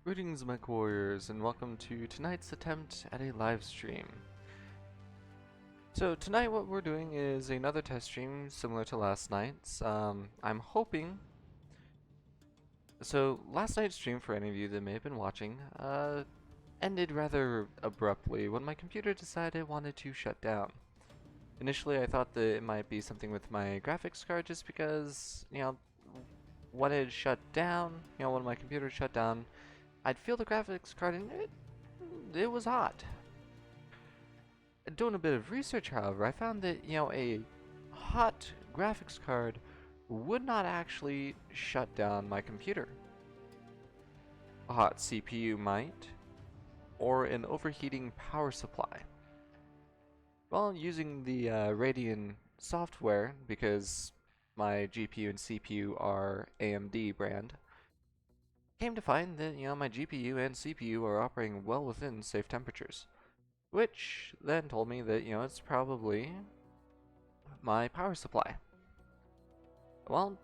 Greetings, MechWarriors, and welcome to tonight's attempt at a live stream. So tonight what we're doing is another test stream similar to last night's. I'm hoping... So last night's stream, for any of you that may have been watching, ended rather abruptly when my computer decided it wanted to shut down. Initially I thought that it might be something with my graphics card just because, when it shut down, when my computer shut down, I'd feel the graphics card and it was hot. Doing a bit of research, however, I found that, a hot graphics card would not actually shut down my computer. A hot CPU might, or an overheating power supply. Well, using the Radeon software, because my GPU and CPU are AMD brand, came to find that, my GPU and CPU are operating well within safe temperatures. Which then told me that, it's probably my power supply. Well,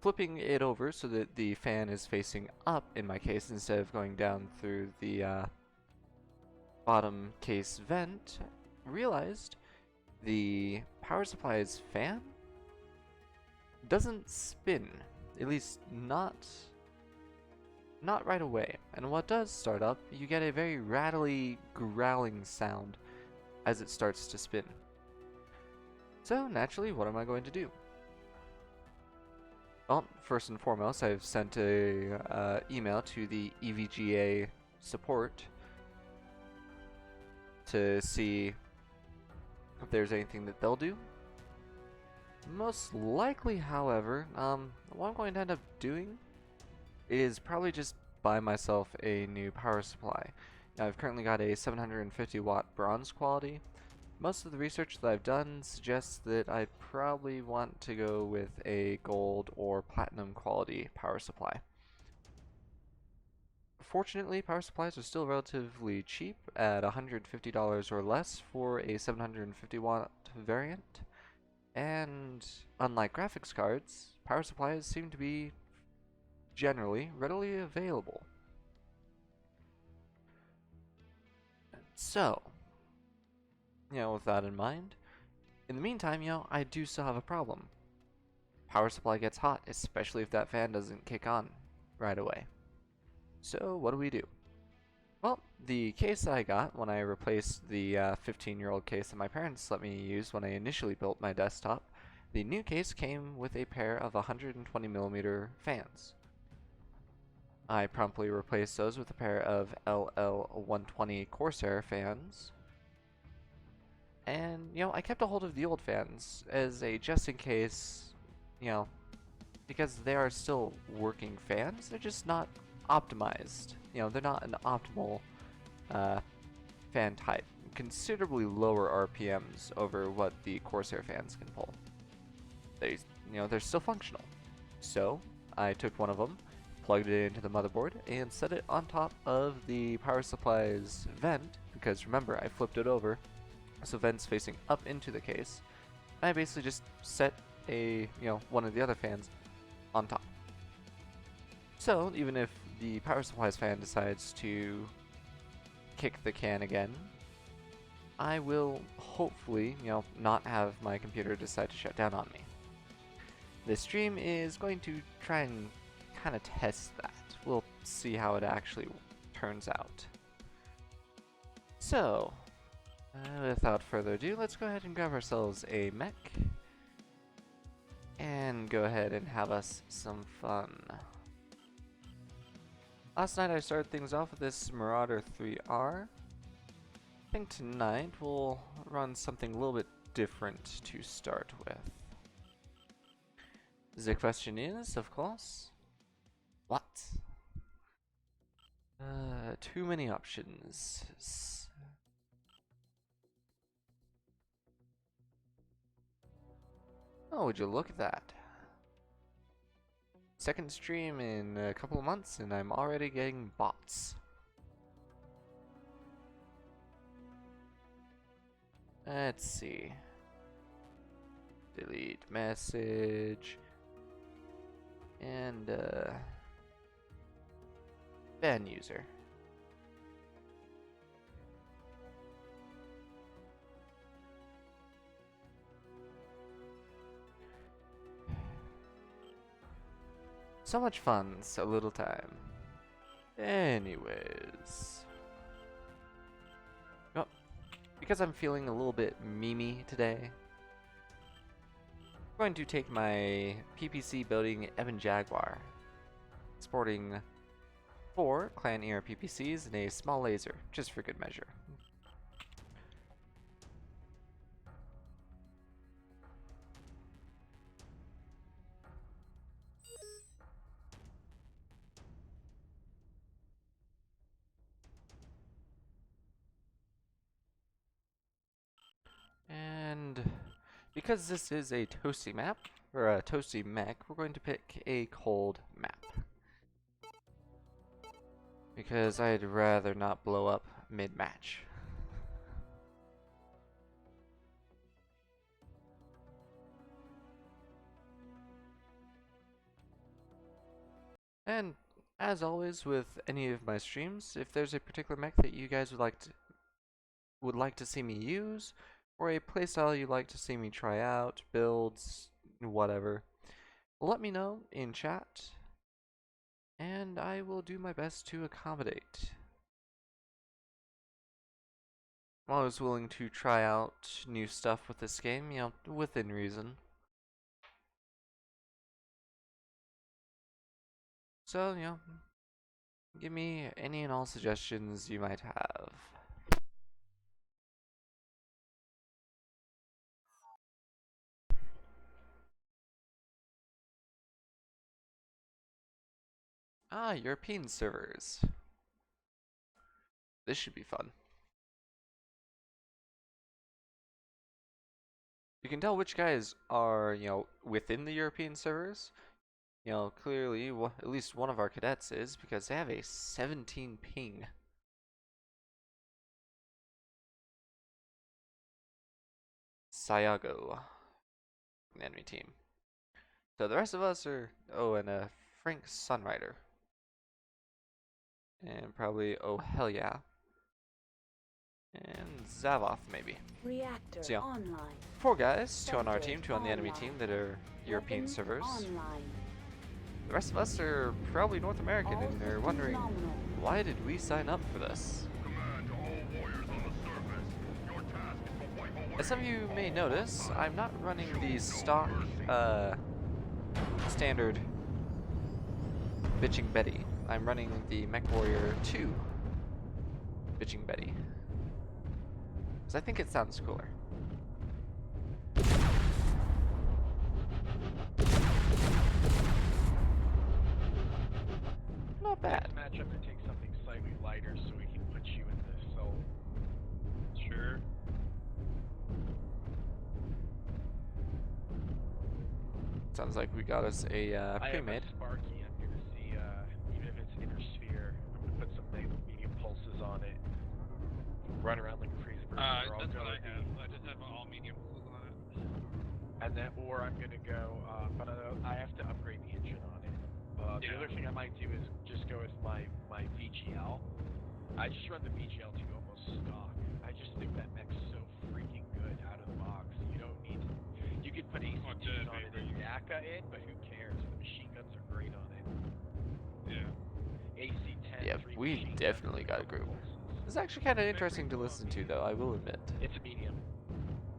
flipping it over so that the fan is facing up in my case instead of going down through the bottom case vent, I realized the power supply's fan doesn't spin, at least not right away. And what does start up, you get a very rattly, growling sound as it starts to spin. So naturally, what am I going to do? Well, first and foremost, I've sent a email to the EVGA support to see if there's anything that they'll do. Most likely, however, what I'm going to end up doing is probably just buy myself a new power supply. Now, I've currently got a 750 watt bronze quality. Most of the research that I've done suggests that I probably want to go with a gold or platinum quality power supply. Fortunately, power supplies are still relatively cheap at $150 or less for a 750 watt variant. And unlike graphics cards, power supplies seem to be generally readily available. So, with that in mind, in the meantime, I do still have a problem. Power supply gets hot, especially if that fan doesn't kick on right away. So what do? Well, the case that I got when I replaced the 15-year-old case that my parents let me use when I initially built my desktop, the new case came with a pair of 120mm fans. I promptly replaced those with a pair of LL120 Corsair fans. And, I kept a hold of the old fans as a just in case, because they are still working fans, they're just not optimized. They're not an optimal fan type. Considerably lower RPMs over what the Corsair fans can pull. They're still functional. So, I took one of them, plugged it into the motherboard, and set it on top of the power supply's vent, because remember, I flipped it over, so vent's facing up into the case. And I basically just set one of the other fans on top. So, even if the power supply's fan decides to kick the can again, I will hopefully, not have my computer decide to shut down on me. This stream is going to try and kind of test that. We'll see how it actually turns out. So, without further ado, let's go ahead and grab ourselves a mech and go ahead and have us some fun. Last night I started things off with this Marauder 3R. I think tonight we'll run something a little bit different to start with. The question is, of course, what? Too many options. Oh, would you look at that? Second stream in a couple of months and I'm already getting bots. Let's see. Delete message. And fan user. So much fun, so little time. Anyways. Oh, because I'm feeling a little bit memey today, I'm going to take my PPC building Ebon Jaguar, sporting 4 Clan ER PPCs and a small laser, just for good measure. And because this is a toasty map, or a toasty mech, we're going to pick a cold map. Because I'd rather not blow up mid-match. And as always with any of my streams, if there's a particular mech that you guys would like to see me use, or a playstyle you'd like to see me try out, builds, whatever, let me know in chat, and I will do my best to accommodate. I'm always willing to try out new stuff with this game, you know, within reason. So, you know, give me any and all suggestions you might have. Ah, European servers. This should be fun. You can tell which guys are, you know, within the European servers. You know, clearly, at least one of our cadets is, because they have a 17 ping. Sayago, the enemy team. So the rest of us are, oh, and Frank Sunrider. And probably, oh, hell yeah. And Zavoth, maybe. Reactor so, yeah, online. 4 guys, 2 on our team, 2 on the enemy team that are European Weapons servers. Online. The rest of us are probably North American, All and they're systems wondering, nominal. why did we sign up for this? Command to all warriors on the surface. Your task is to wipe away. As some of you may notice, I'm not running the stock, standard Bitching Betty. I'm running the MechWarrior 2 Bitching Betty. Because I think it sounds cooler. Not bad. Next match, I'm gonna take something slightly lighter so we can put you in the soul. Sure. Sounds like we got us a pre-made. I have a Sparky. I'm gonna see, even if it's inner sphere, I'm gonna put some medium pulses on it. Run around like a crazy person. That's what I have. I just have all medium pulses on it. And then, or I'm gonna go, but I have to upgrade the engine on it. The other thing I might do is just go with my VGL. I just run the VGL to almost stock. I just think that mech's so freaking good out of the box. You don't need to, you could put ACT on it and DACA in, but who cares? The machine guns are great on it. Yeah. AC-10. Yeah, we definitely got a group. This is actually kind of interesting to listen to, though, I will admit. It's a medium.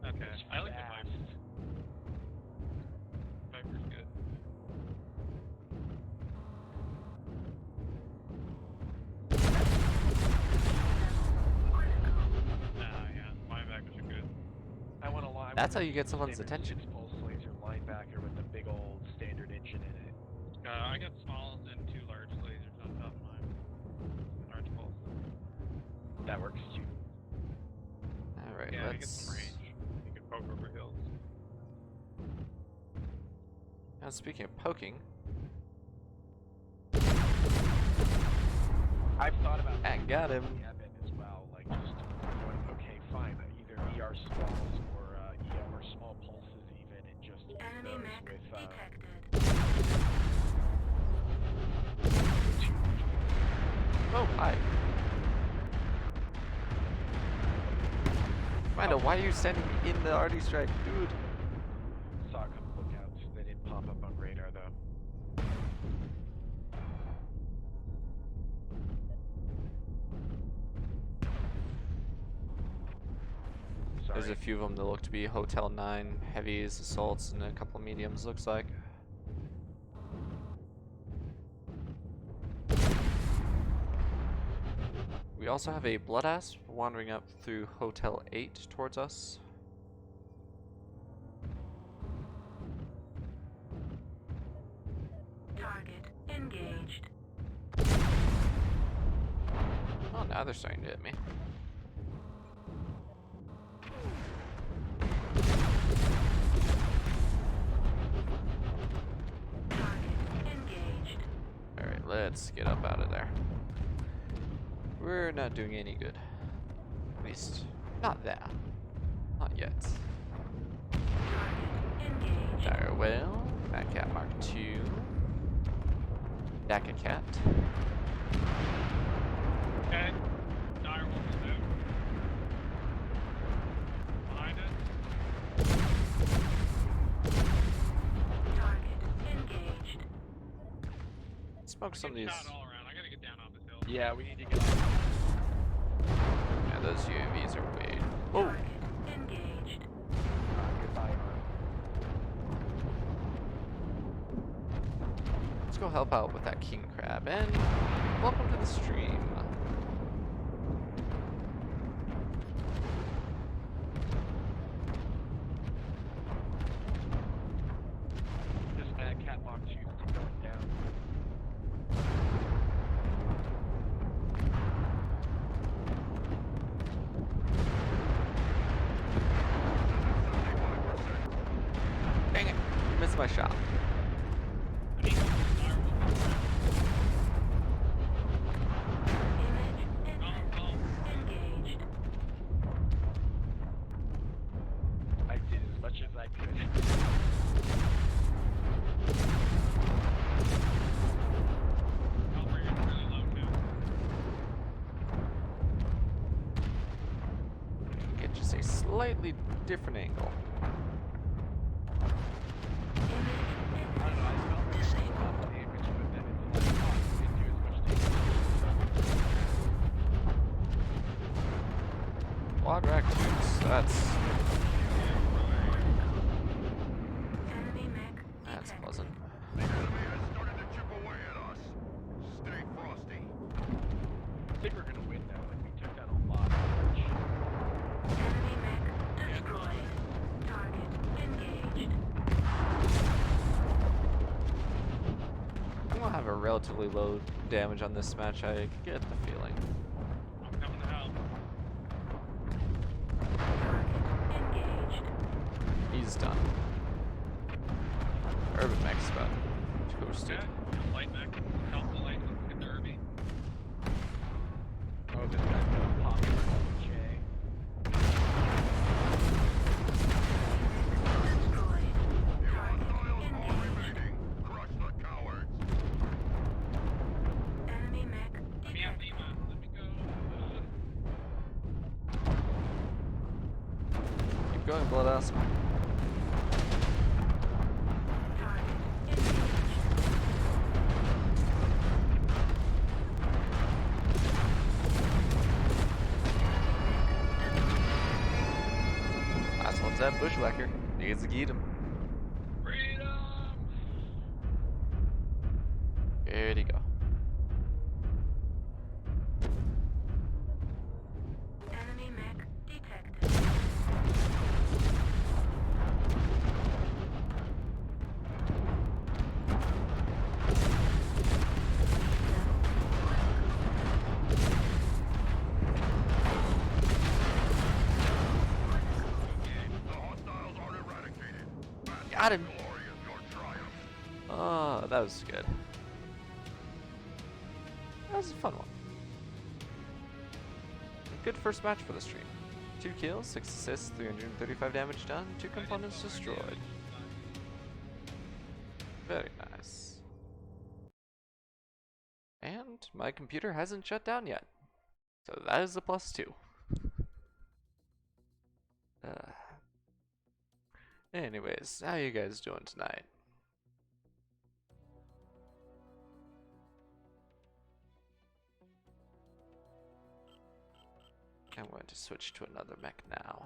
Okay. It's I like the fast. Viper. Viper's good. Yeah. Linebackers are good. I want a line. That's how you get someone's attention. Pulse laser linebacker with the big old standard engine in it. I got smalls and 2 large lasers on top of mine. Large pulse. That works too. Alright, Yeah, I get let's... some range. You can poke over hills. Now, speaking of poking, I've thought about I got him. the Evan as well, like just going, okay, fine, either ER smalls or ER small pulses even, and just use Enemy those mech with detected. Oh, hi. Amanda, why are you standing in the RD strike, dude? Saw a couple lookouts. They didn't pop up on radar though. Sorry. There's a few of them that look to be Hotel 9, heavies, assaults, and a couple mediums, looks like. We also have a Blood Asp wandering up through Hotel 8 towards us. Target engaged. Oh, now they're starting to hit me. Target engaged. Alright, let's get up out of there. We're not doing any good. At least, not there. Not yet. Target engaged. Dire Whale, Fat Cat Mark II, Daka Cat, Okay. Dire wolf is out. Behind us. Target engaged. smoke some of these. Shot all around. I gotta get down on this hill. Yeah, we need to get off. Yeah, those UAVs are way. Oh, Target engaged. Goodbye. let's go help out with that king crab. And welcome to the stream. This Mad Cat Mark II is going down. Dang it, missed my shot. I need to dire wolf. Image entrance engaged. I did as much as I could. Outrigger's really low too. Get just a slightly different angle. I don't know, I felt like I did enough damage, but then it's like, oh, you didn't do as much damage. Quad raccoons, that's Enemy mech that's detected. pleasant. The enemy has started to chip away at us. Stay frosty. I think we're gonna win now, like we took down a lot of damage. Enemy mech destroyed. Target engaged. I'm gonna have a relatively low damage on this match, I get the feeling. I'm coming to help. Target engaged. He's done. Urban Mech's about toasted. Okay. Light mech. Help the light. Let's get the Irby. Oh, this guy's gonna pop for J. Destroyed. The Target hostiles are engaged. remaining. Crush the cowards. Enemy mech Let me have detected. Dima. Let me go. Keep going, Blood Asp. Target engaged. Last one's that bushwhacker. Needs to get him. Freedom! Where'd he go? Enemy mech detected. The hostiles are eradicated. Got him. Glory is your triumph. Oh, that was good. That was a fun one. Good first match for the stream. 2 kills, 6 assists, 335 damage done, 2 components destroyed. Very nice. And and my computer hasn't shut down yet. So that is a plus 2. Anyways, how you guys doing tonight? I'm going to switch to another mech now.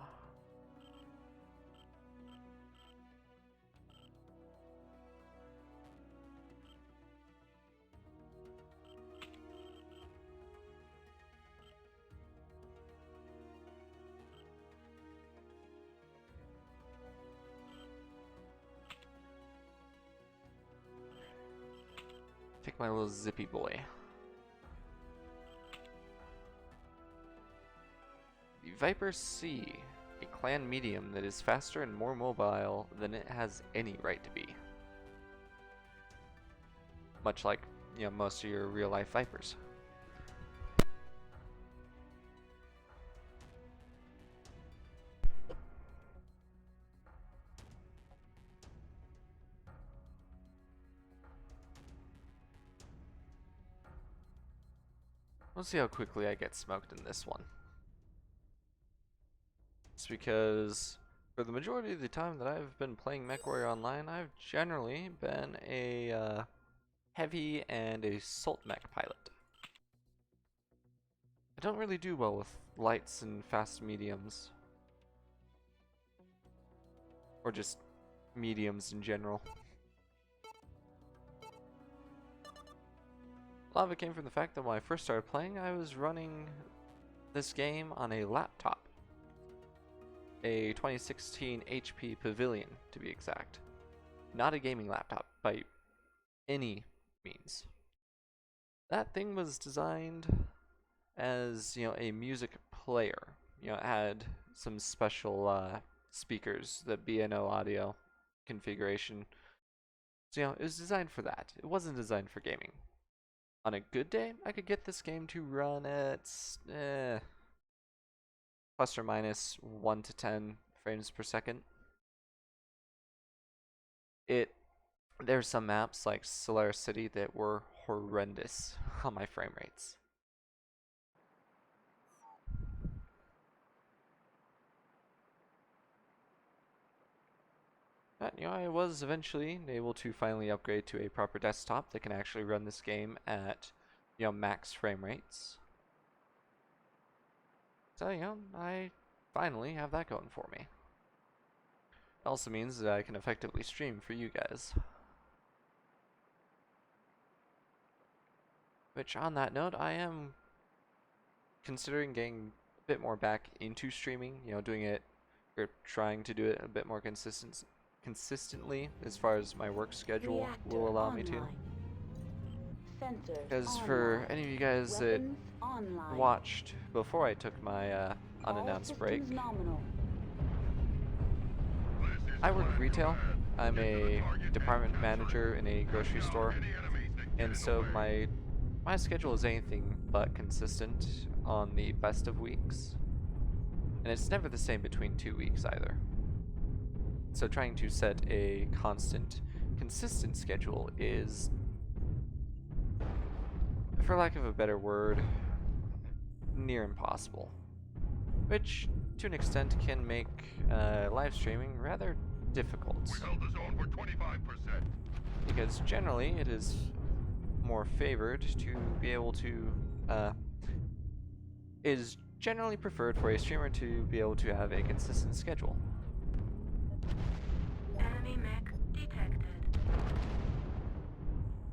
Take my little zippy boy. The Viper C, a clan medium that is faster and more mobile than it has any right to be. Much like, most of your real life Vipers. Let's see how quickly I get smoked in this one. It's because for the majority of the time that I've been playing MechWarrior Online, I've generally been a heavy and a Salt Mech pilot. I don't really do well with lights and fast mediums. Or just mediums in general. A lot of it came from the fact that when I first started playing, I was running this game on a laptop. A 2016 HP Pavilion, to be exact. Not a gaming laptop by any means. That thing was designed as, a music player. It had some special speakers, the B&O audio configuration. So, it was designed for that. It wasn't designed for gaming. On a good day, I could get this game to run at plus or minus 1 to 10 frames per second. There's some maps like Solar City that were horrendous on my frame rates. But, I was eventually able to finally upgrade to a proper desktop that can actually run this game at, max frame rates. So, I finally have that going for me. It also means that I can effectively stream for you guys. Which, on that note, I am considering getting a bit more back into streaming, doing it, or trying to do it a bit more consistently as far as my work schedule will allow me to. Because for any of you guys that watched before I took my unannounced break, I work retail. I'm a department manager in a grocery store, and so my schedule is anything but consistent on the best of weeks, and it's never the same between 2 weeks either. So trying to set a consistent schedule is, for lack of a better word, near impossible. Which, to an extent, can make live streaming rather difficult. We held the zone for 25%. Because generally it is more favored to be able to, is generally preferred for a streamer to be able to have a consistent schedule. Enemy mech detected.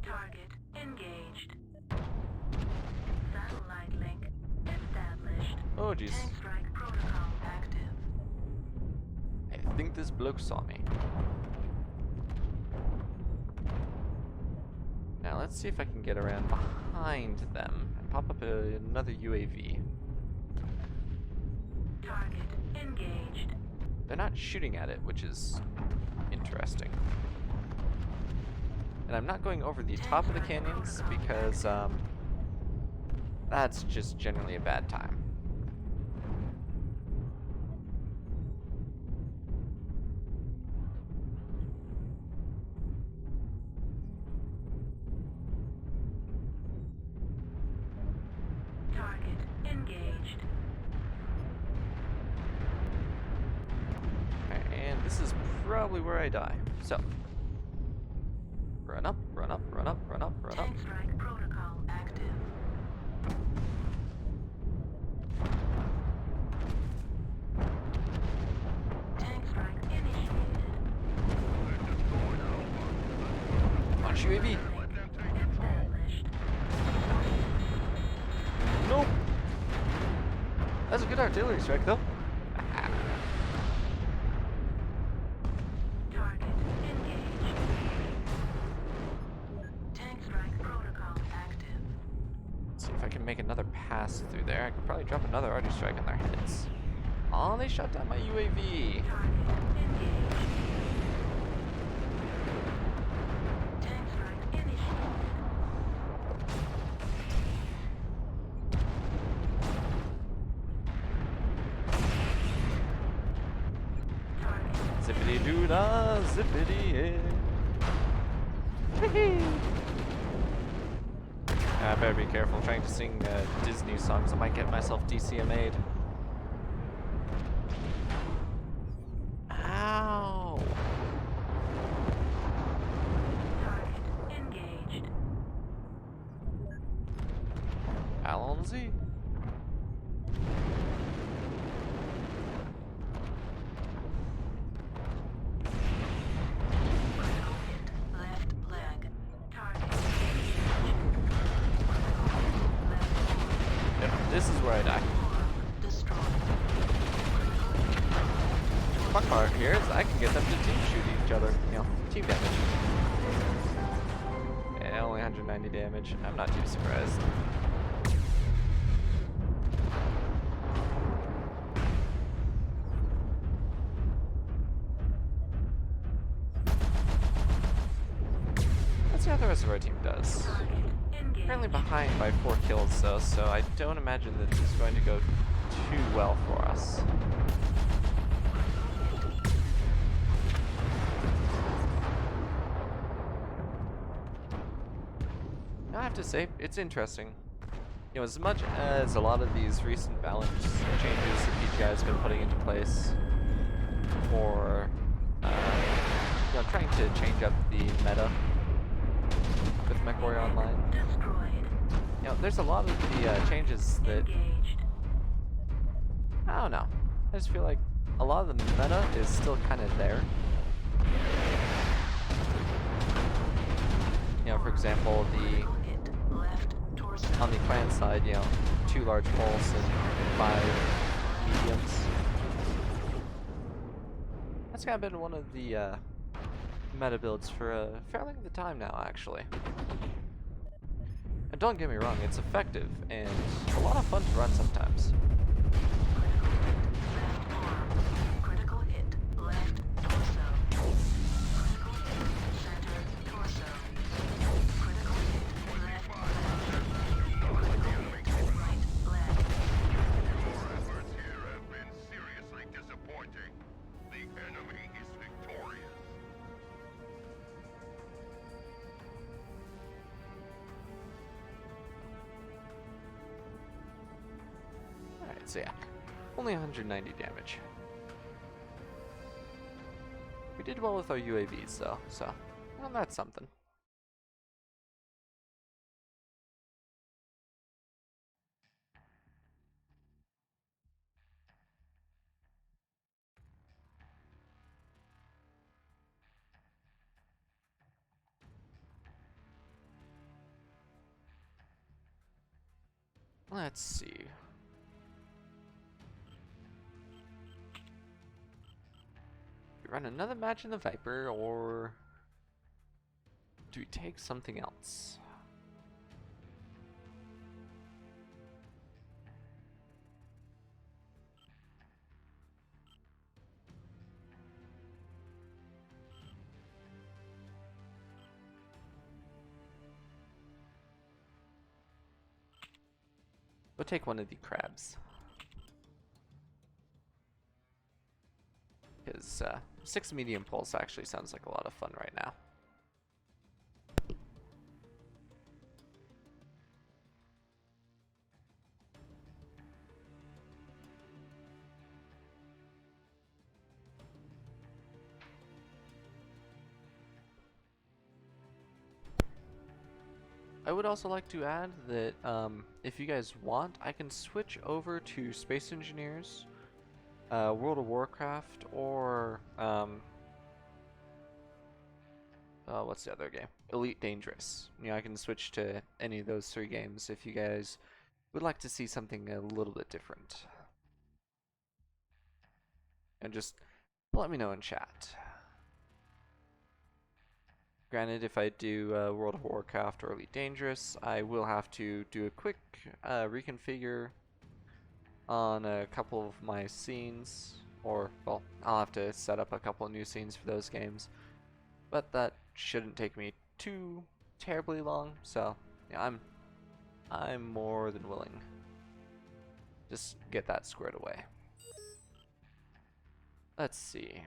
Target engaged. Satellite link established. Oh jeez, Tank strike protocol active. I think this bloke saw me. Now let's see if I can get around behind them and pop up another UAV. Target engaged. They're not shooting at it, which is interesting. And I'm not going over the top of the canyons because that's just generally a bad time. engaged. And this is probably where I die. So, run up, run up, run up, run up, run up. Tank strike protocol active. Tank strike initiated. Launch UAV. Established. Nope. That's a good artillery strike, though. Target engaged. Tank strike protocol active. Let's see if I can make another pass through there. I could probably drop another arty strike on their heads. Oh, they shot down my UAV. Target engaged. Tank strike initiated. Target Zippity doo dah, zippity yeah. I better be careful. I'm trying to sing Disney songs. I might get myself DCMA'd. Ow! target engaged. Allons-y. Critical hit. Left leg. Target engaged. Left Yep, this is where I die. arm destroyed. Fun part here is I can get them to team shoot each other. You know, team damage. Yeah, only 190 damage. I'm not too surprised. Let's see how the rest of our team does. Target engaged. Currently behind by 4 kills though, so I don't imagine that this is going to go too well for us. I have to say, it's interesting. You know, as much as a lot of these recent balance changes that PGI has been putting into place for, you know, trying to change up the meta with MechWarrior Online. Destroyed. You know, there's a lot of the changes that, Engaged. I don't know, I just feel like a lot of the meta is still kind of there. You know, for example, Critical hit. Left torso. on the clan side, you know, 2 large pulse and 5 mediums. That's kind of been one of the meta builds for a fair length of time now, actually. And don't get me wrong, it's effective and a lot of fun to run sometimes. Critical hit. Left torso. Critical hit. Center torso. Critical hit. Left leg. Right leg. Your efforts here have been seriously disappointing. The enemy is victorious. Alright, so yeah, only 190 damage. We did well with our UAVs though, so, well, that's something. Let's see. We run another match in the Viper, or do we take something else? We'll take one of the crabs. Because 6 medium pulse actually sounds like a lot of fun right now. I would also like to add that if you guys want, I can switch over to Space Engineers, World of Warcraft, or what's the other game? Elite Dangerous. You know, I can switch to any of those 3 games if you guys would like to see something a little bit different. And just let me know in chat. Granted, if I do World of Warcraft or Elite Dangerous, I will have to do a quick reconfigure on a couple of my scenes, or, well, I'll have to set up a couple of new scenes for those games, but that shouldn't take me too terribly long, so yeah, I'm more than willing. Just get that squared away. Let's see.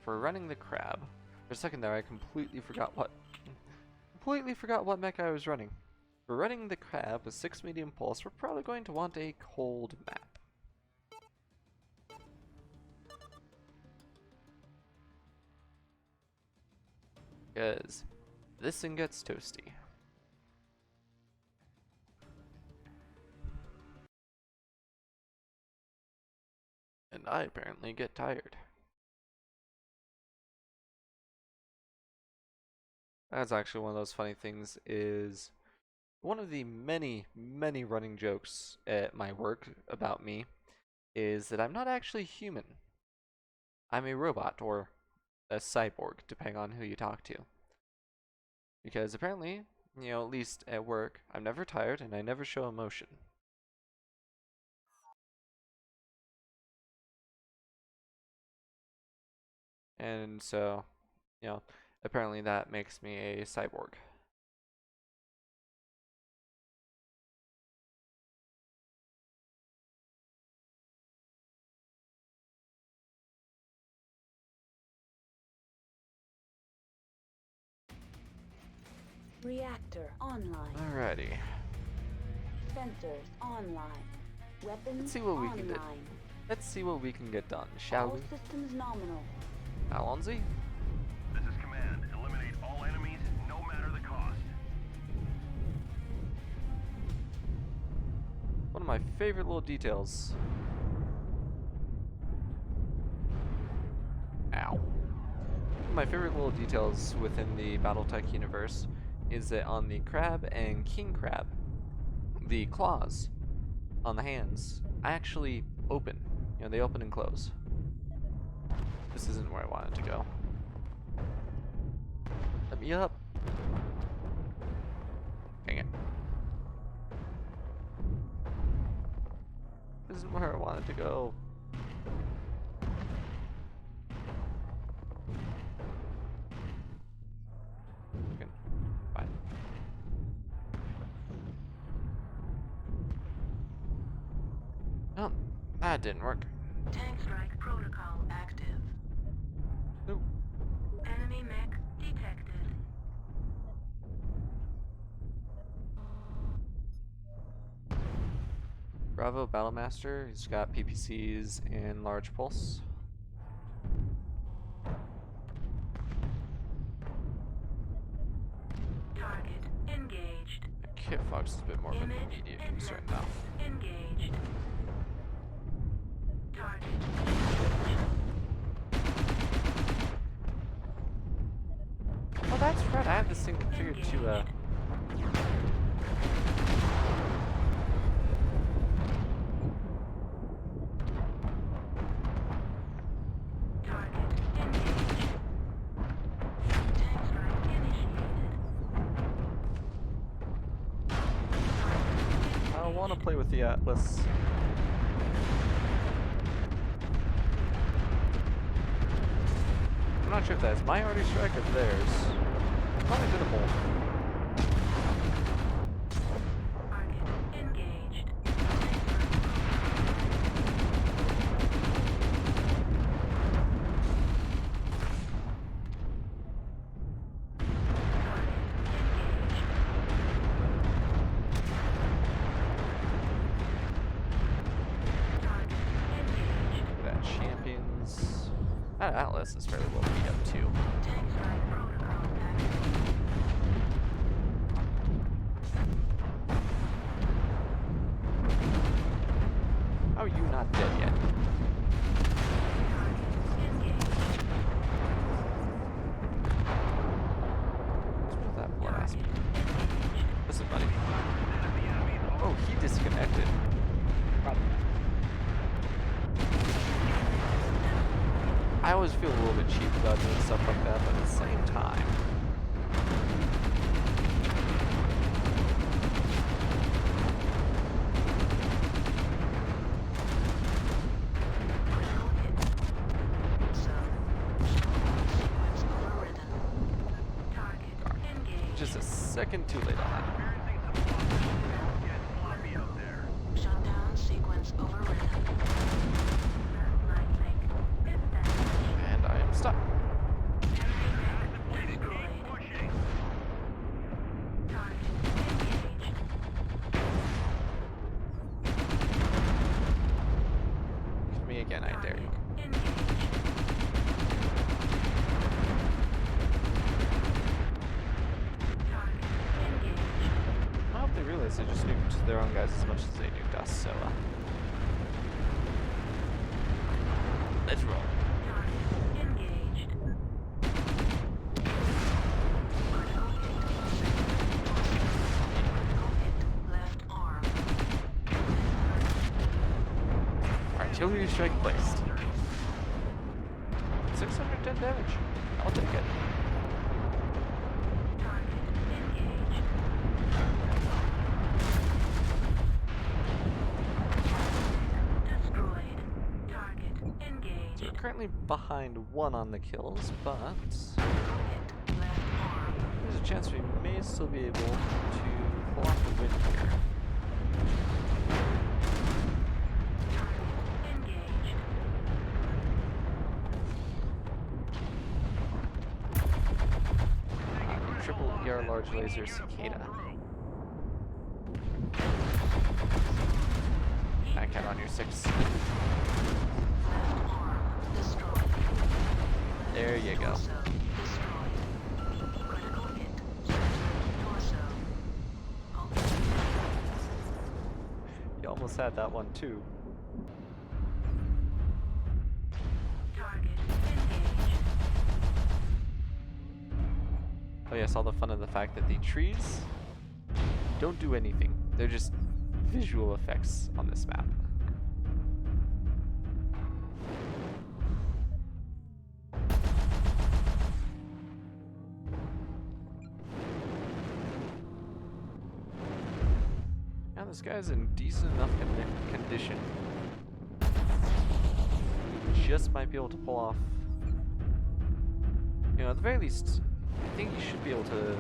For running the crab, for a second there I completely forgot what mech I was running. For running the crab with 6 medium pulse, we're probably going to want a cold map. Because this thing gets toasty. And I apparently get tired. That's actually one of those funny things, is one of the many running jokes at my work about me is that I'm not actually human. I'm a robot, or a cyborg, depending on who you talk to. Because apparently, you know, at least at work, I'm never tired and I never show emotion. And so, you know, apparently that makes me a cyborg. Reactor online. Alrighty. Sensors online. Weapons Let's see what we online. can do. Let's see what we can get done, shall All we? systems nominal. Alonzi? This is command. Eliminate all enemies, no matter the cost. One of my favorite little details. Ow. One of my favorite little details within the Battletech universe is that on the crab and king crab, the claws on the hands actually open. You know, they open and close. This isn't where I wanted to go. Let me up. Dang it. This isn't where I wanted to go. Okay, fine. Oh, that didn't work. Tank strike protocol active. Nope. Enemy mech detected. Bravo Battlemaster, he's got PPCs and large pulse. Target engaged. Kit Fox is a bit more of an Image immediate concern now. engaged. Target Oh, that's right, I have this thing configured to, Target engaged. Tank strike initiated. I want to play with the Atlas. I'm not sure if that's my arty strike or theirs. Probably to the bolt. Target engaged. That champions. That Atlas is fairly well beat up too. Tank strike protocol active. I always feel a little bit cheap about doing stuff like that, but at the same time, just a second too late on that. Shutdown sequence overridden. And I am stuck. Hit me again, I dare you. I hope they realize they just nuked their own guys as much as they nuked us, so let's roll. Engaged. Left arm. Artillery strike placed. 610 damage. I'll take it. Target engaged. Destroyed. Target engaged. So we're currently behind 1 on the kills, but Hit left arm. there's a chance we may still be able to pull off the win here. Target engaged. Triple ER large laser cicada. I count on your 6. Left arm destroyed. There you go. Torso destroyed. Critical hit. Center torso. You almost had that one too. Target engaged. Oh yes, all the fun of the fact that the trees don't do anything. They're just visual effects on this map. Yeah, this guy's in decent enough condition. He just might be able to pull off, you know, at the very least, I think you should be able to.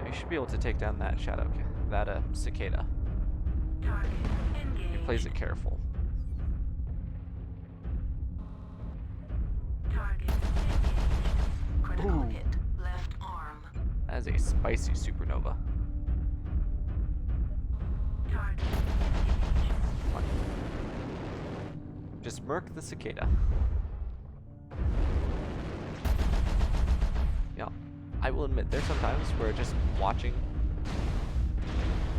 You should be able to take down that cicada. Target He engaged. plays it careful. Target engaged. Critical Ooh. hit. Left arm. That is a spicy supernova. Target engaged. Come on. Just murk the cicada. Yeah, I will admit there's sometimes where just watching,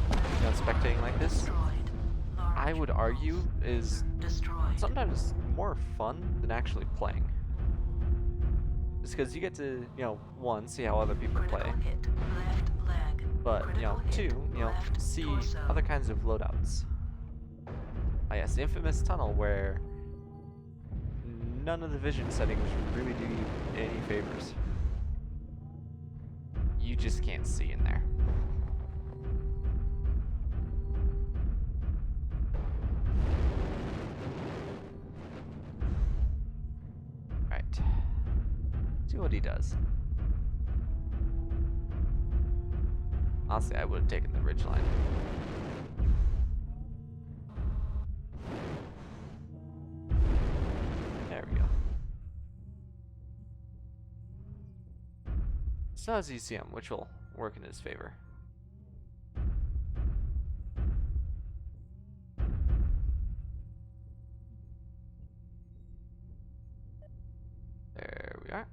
you know, spectating like this, Destroyed. Large I would argue is destroyed. sometimes more fun than actually playing. Just because you get to, you know, one, see how other people play, Critical hit. Left leg. but, you know, Critical hit. two, you know, Left see torso. other kinds of loadouts. Oh yes, the infamous tunnel where none of the vision settings really do you any favors. You just can't see in there. Right. See what he does. Honestly, I would have taken the ridgeline. There we go. Still has ECM, which will work in his favor. There we are.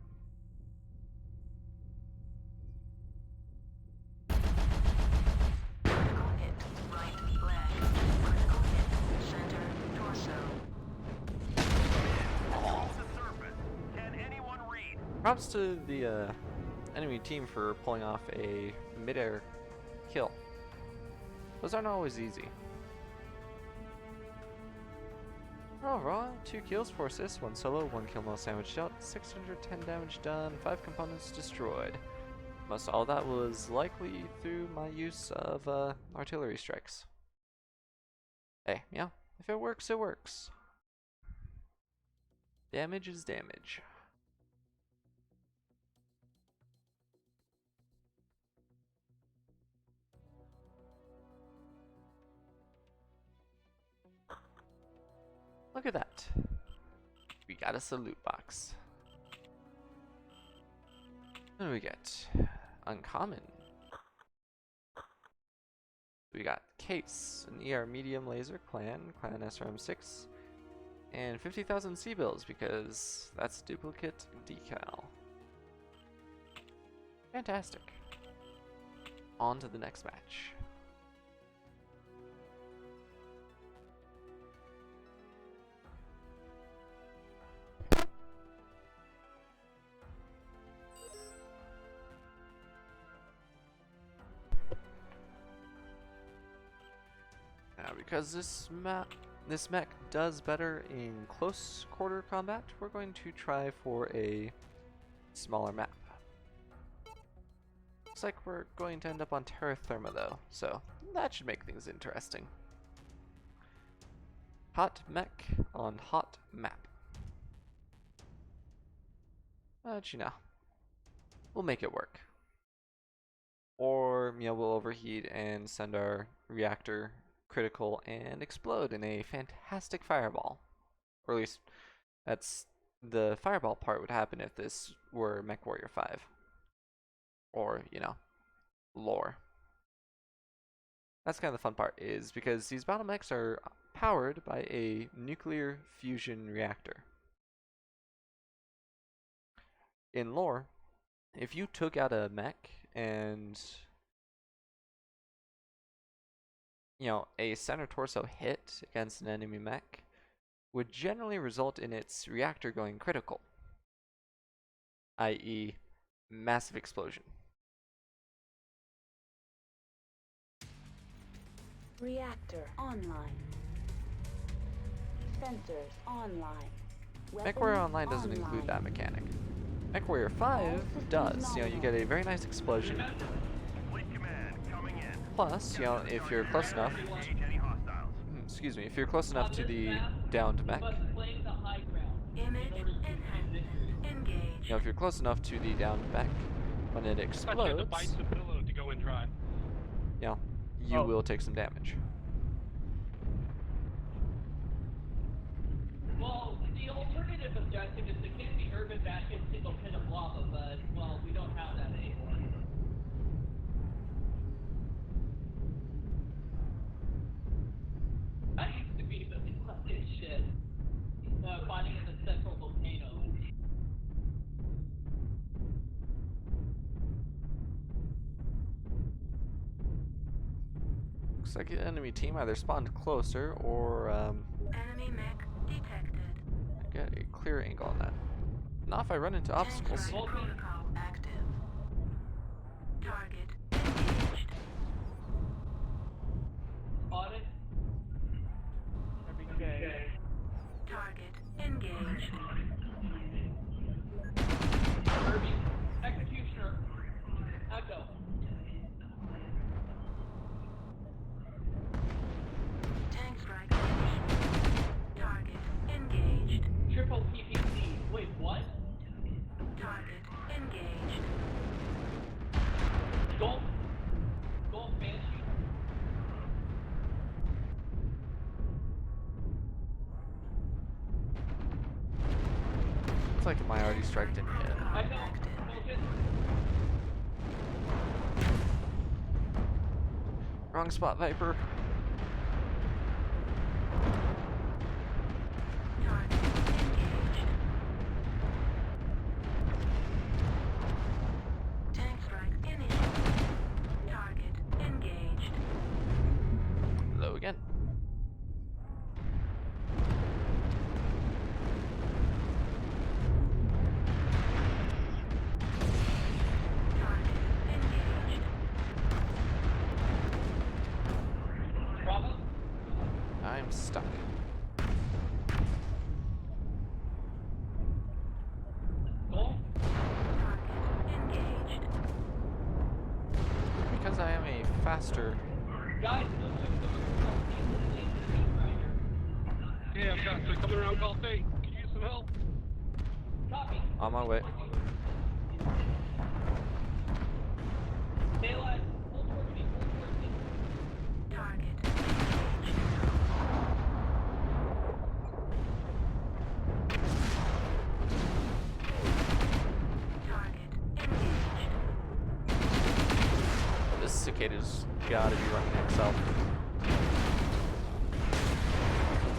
Critical hit. Right leg. Critical hit. Center torso. Props to the enemy team for pulling off a mid-air kill. Those aren't always easy. Oh, raw, 2 kills, 4 assists, 1 solo, 1 kill, no sandwich dealt, 610 damage done, 5 components destroyed. Most all that was likely through my use of artillery strikes. Hey, yeah, if it works, it works. Damage is damage. Look at that. We got us a loot box. What do we get? Uncommon. We got Case, an ER medium laser clan SRM6, and 50,000 C-bills because that's duplicate decal. Fantastic. On to the next match. Now, because this mech does better in close quarter combat, we're going to try for a smaller map. Looks like we're going to end up on terra firma though, so that should make things interesting. Hot mech on hot map. But you know, we'll make it work. Or, you know, we'll overheat and send our reactor critical and explode in a fantastic fireball. Or at least that's the fireball part would happen if this were MechWarrior 5. Or, you know, lore. That's kind of the fun part, is because these battle mechs are powered by a nuclear fusion reactor. In lore, if you took out a mech and, you know, a center torso hit against an enemy mech would generally result in its reactor going critical, i.e. massive explosion. Reactor online. Sensors online. MechWarrior Online doesn't include that mechanic. MechWarrior 5 does. You know, you get a very nice explosion. Plus, you know, if you're close enough, excuse me, if you're close enough to the downed mech, Image enhancement. Engage. you know, if you're close enough to the downed mech, when it I thought you had to bite explodes, the pillow to go and dry. you know, you will take some damage. Well, the alternative objective is to kick the urban bastion single pit of lava, but, well, we don't have that anymore. That used to be the fucking shit. Fighting in the central volcano. Looks like the enemy team either spawned closer or Enemy mech detected. get a clear angle on that. Not if I run into obstacles. Tank rate protocol active. Target engaged. Spotted. Target engaged. Kirby. Executioner. Echo. Tank strike finished. Target engaged. Triple PPC. Wait, what? Target engaged. Gold. Gold Banshee. Looks like my already strike didn't hit. Echo. Focus. Wrong spot, Viper. Target engaged. Tank strike initiated. Target engaged. Low again. Target engaged. faster. Guys, look, Yeah, I've got to coming around Call Fate. Can you use some help? copy. On my way. Stay alive. Hold towards me. Hold towards me. Target. Target engaged. This cicada's gotta be running itself.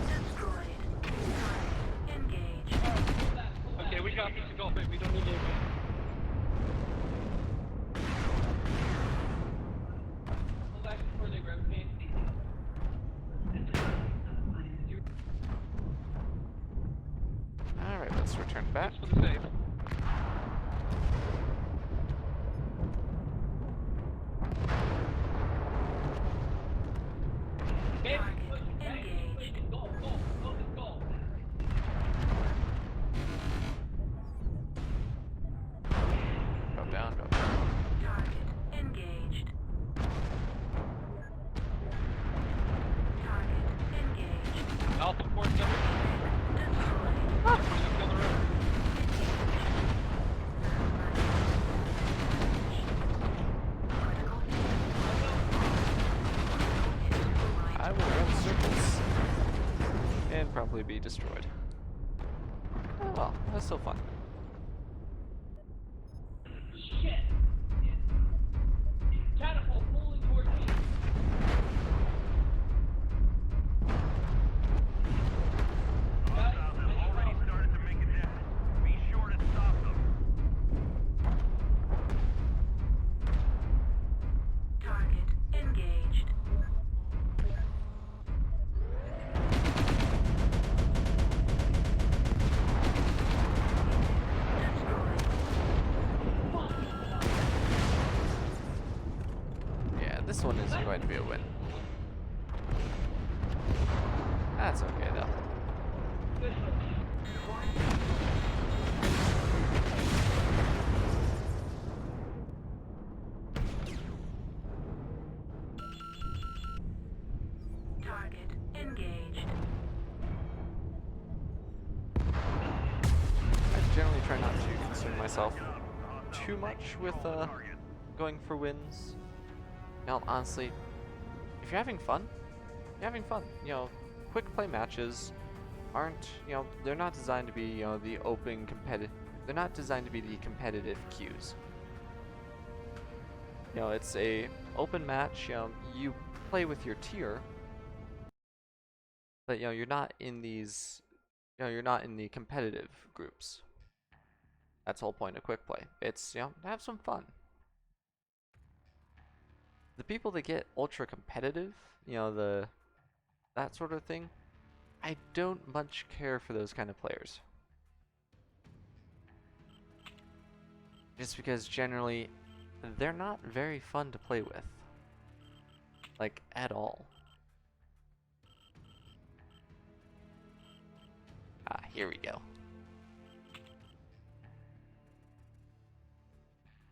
Destroyed. Target engaged. Okay, we got this to Call Fate. We don't need to. Go back before they grab me. Alright, let's return back. Thanks for the save. Target engaged. Go, go, go, go. Go down, go down. Target engaged. Target engaged. Alpha port number. Destroyed. Push up down the road. I will run circles and probably be destroyed. Oh well, that's still fun. Shit. Catapult pulling towards me. Guys, Already started to make it happen. Be sure to stop them. Target engaged. Destroyed. Yeah, this one isn't going to be a win. That's okay though. Target engaged. I generally try not to concern myself too much with going for wins. Now, honestly, if you're having fun, you're having fun. You know, quick play matches aren't, you know, they're not designed to be, you know, the open competitive. They're not designed to be the competitive queues. You know, it's a open match. You know, you play with your tier, but you know, you're not in these. You know, you're not in the competitive groups. That's the whole point of quick play. It's, you know, to have some fun. The people that get ultra competitive, you know, that sort of thing, I don't much care for those kind of players. Just because generally they're not very fun to play with. Like, at all. Ah, here we go.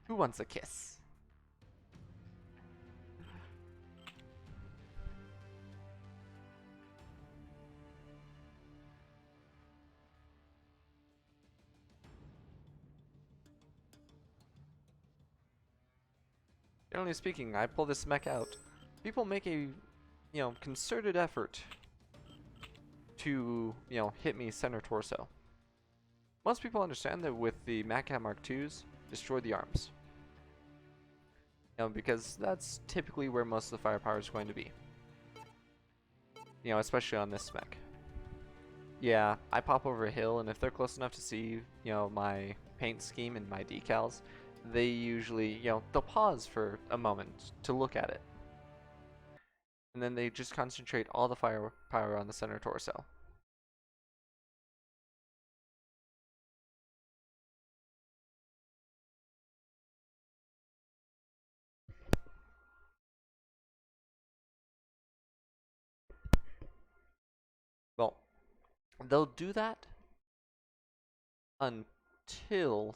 Who wants a kiss? Generally speaking, I pull this mech out. People make a, you know, concerted effort to, you know, hit me center torso. Most people understand that with the MacCat Mark IIs, destroy the arms. You know, because that's typically where most of the firepower is going to be. You know, especially on this mech. Yeah, I pop over a hill, and if they're close enough to see, you know, my paint scheme and my decals, they usually, you know, they'll pause for a moment to look at it. And then they just concentrate all the firepower on the center torso. Well, they'll do that until,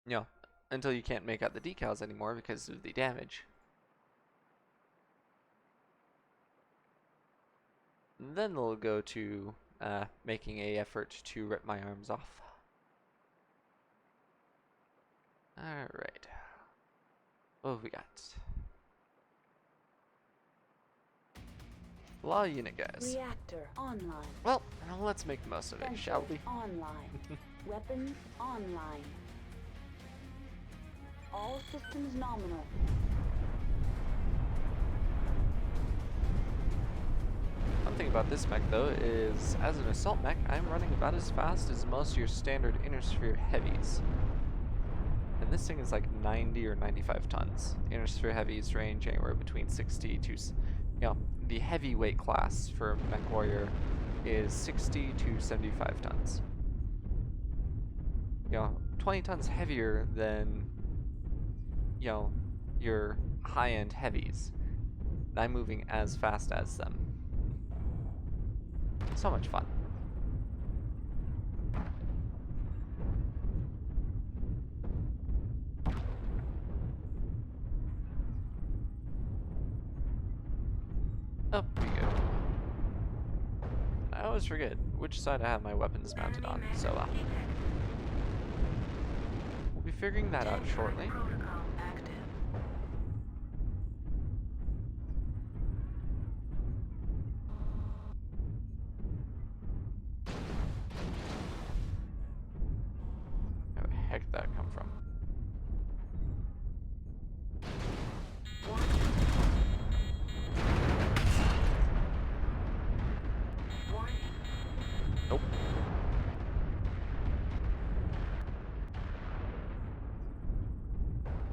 you know, until you can't make out the decals anymore because of the damage. Then they'll go to making a effort to rip my arms off. Alright. What have we got? Law unit, guys. Reactor online. Well, let's make the most of it, shall we? Online. Weapons online. All systems nominal. One thing about this mech, though, is as an assault mech, I'm running about as fast as most of your standard inner sphere heavies. And this thing is like 90 or 95 tons. Inner sphere heavies range anywhere between 60 to, the heavyweight class for MechWarrior is 60 to 75 tons. 20 tons heavier than, your high-end heavies. And I'm moving as fast as them. So much fun. Up we go. I always forget which side I have my weapons mounted on, so we'll be figuring that out shortly. Protocol active. Where the heck did that come from? Nope.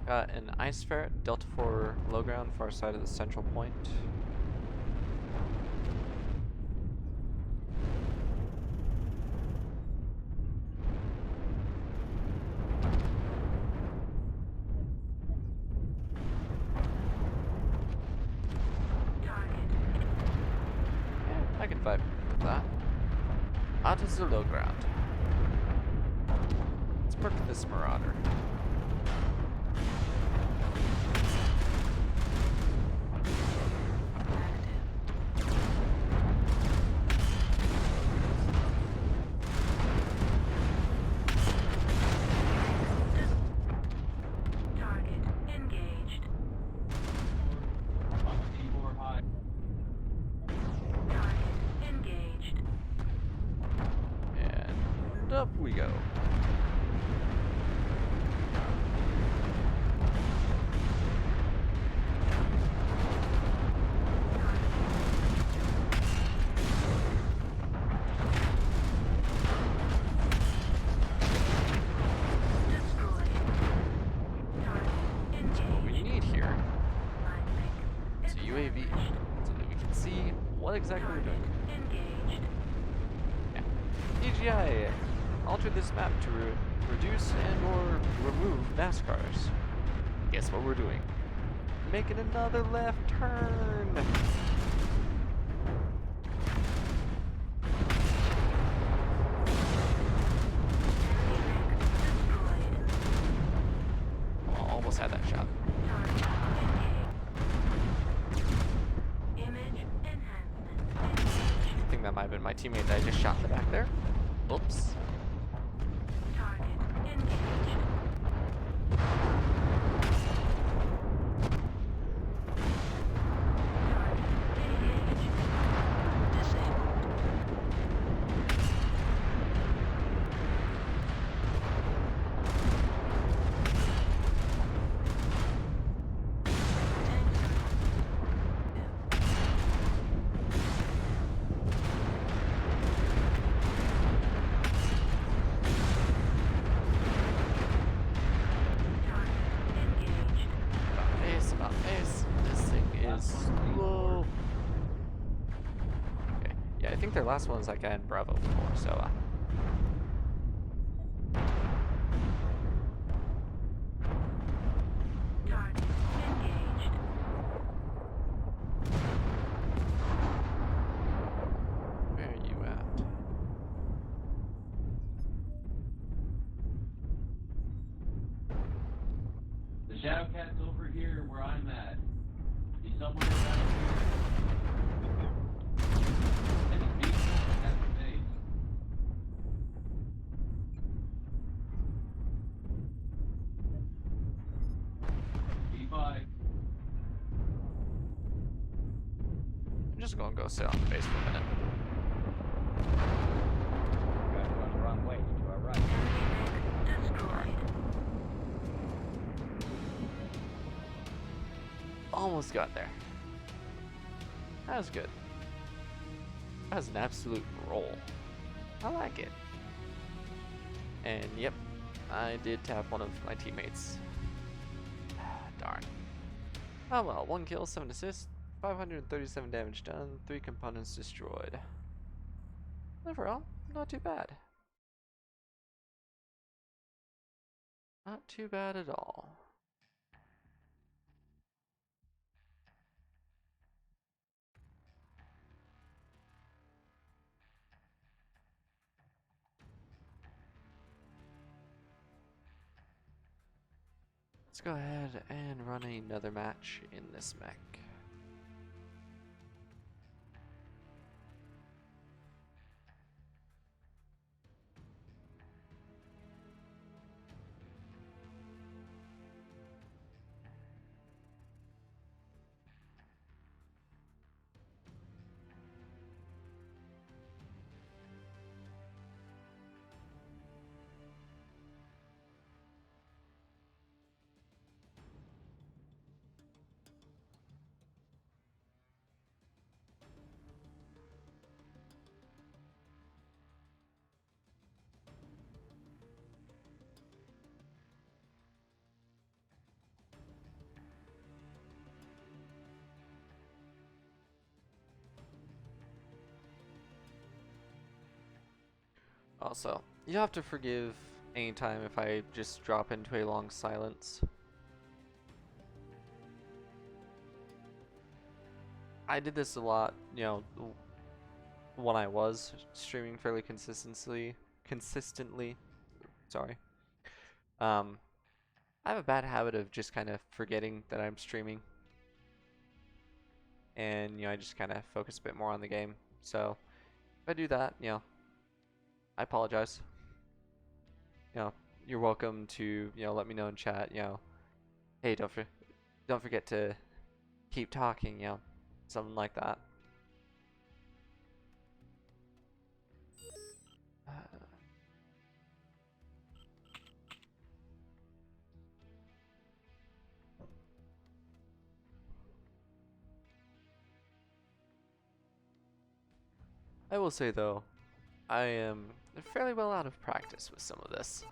Got an ice ferret, Delta 4 low ground, far side of the central point. I can vibe with that. Out is the low ground. Let's perk this Marauder. Target engaged. Target engaged. And up we go. Destroyed. Target engaged. What we need here Line link is a UAV so that we can see what exactly we're doing. engaged. EGI, alter this map to reduce and or remove NASCARs. Guess what we're doing? Making another left turn. Almost had that shot. Image enhancement. I think that might have been my teammate that I just shot in the back there. Oops. Target engaged. Target engaged. Disabled. About face. This thing is slow. Okay. Yeah, I think their last one was like in Bravo 4, so Target engaged. where are you at? The Shadow Cat's over here where I'm at. He's somewhere around here. And he's being pulled at the base. E5. I'm just gonna go sit on the base for a minute. Guys are on the wrong way. To our right. Enemy mech destroyed. Almost got there. That was good. That was an absolute roll. I like it. And yep, I did tap one of my teammates. Darn. Oh well, 1 kill, 7 assists, 537 damage done, 3 components destroyed. Overall, not too bad. Not too bad at all. Let's go ahead and run another match in this mech. Also, you have to forgive any time if I just drop into a long silence. I did this a lot, you know, when I was streaming fairly consistently. Sorry. I have a bad habit of just kind of forgetting that I'm streaming, and you know, I just kind of focus a bit more on the game. So if I do that, you know, I apologize. You know, you're welcome to, you know, let me know in chat, you know, hey, don't forget to keep talking, you know, something like that. I will say though, I am fairly well out of practice with some of this.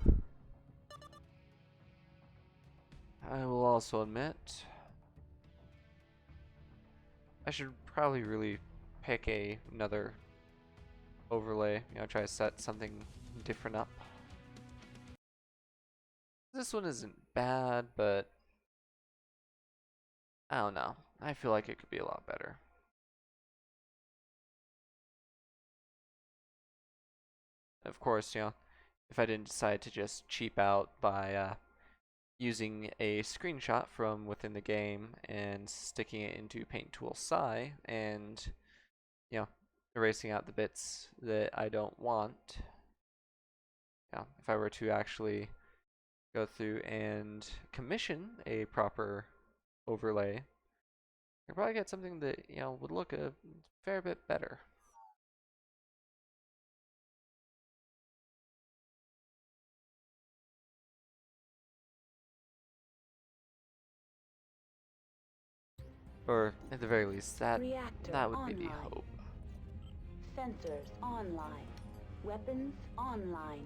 I will also admit, I should probably really pick another overlay, you know, try to set something different up. This one isn't bad, but I don't know. I feel like it could be a lot better. Of course, you know, if I didn't decide to just cheap out by using a screenshot from within the game and sticking it into Paint Tool Sci and, you know, erasing out the bits that I don't want. You know, if I were to actually go through and commission a proper overlay, I'd probably get something that, you know, would look a fair bit better. Or at the very least, that would be the hope. Sensors online. Weapons online.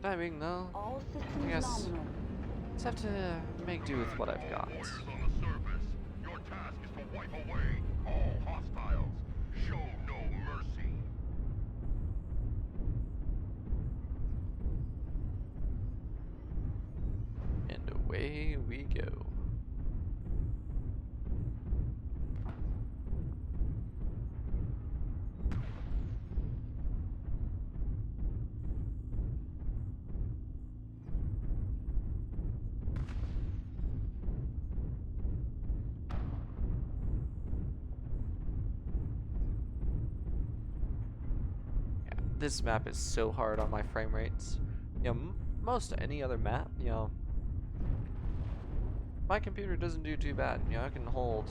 Timing though, All I systems guess nominal. just have to make do with what I've got. Warriors on the surface. Your task is to wipe away all hostiles. Show no mercy. And away we go. this map is so hard on my frame rates. You know, most any other map, you know, my computer doesn't do too bad. You know, I can hold,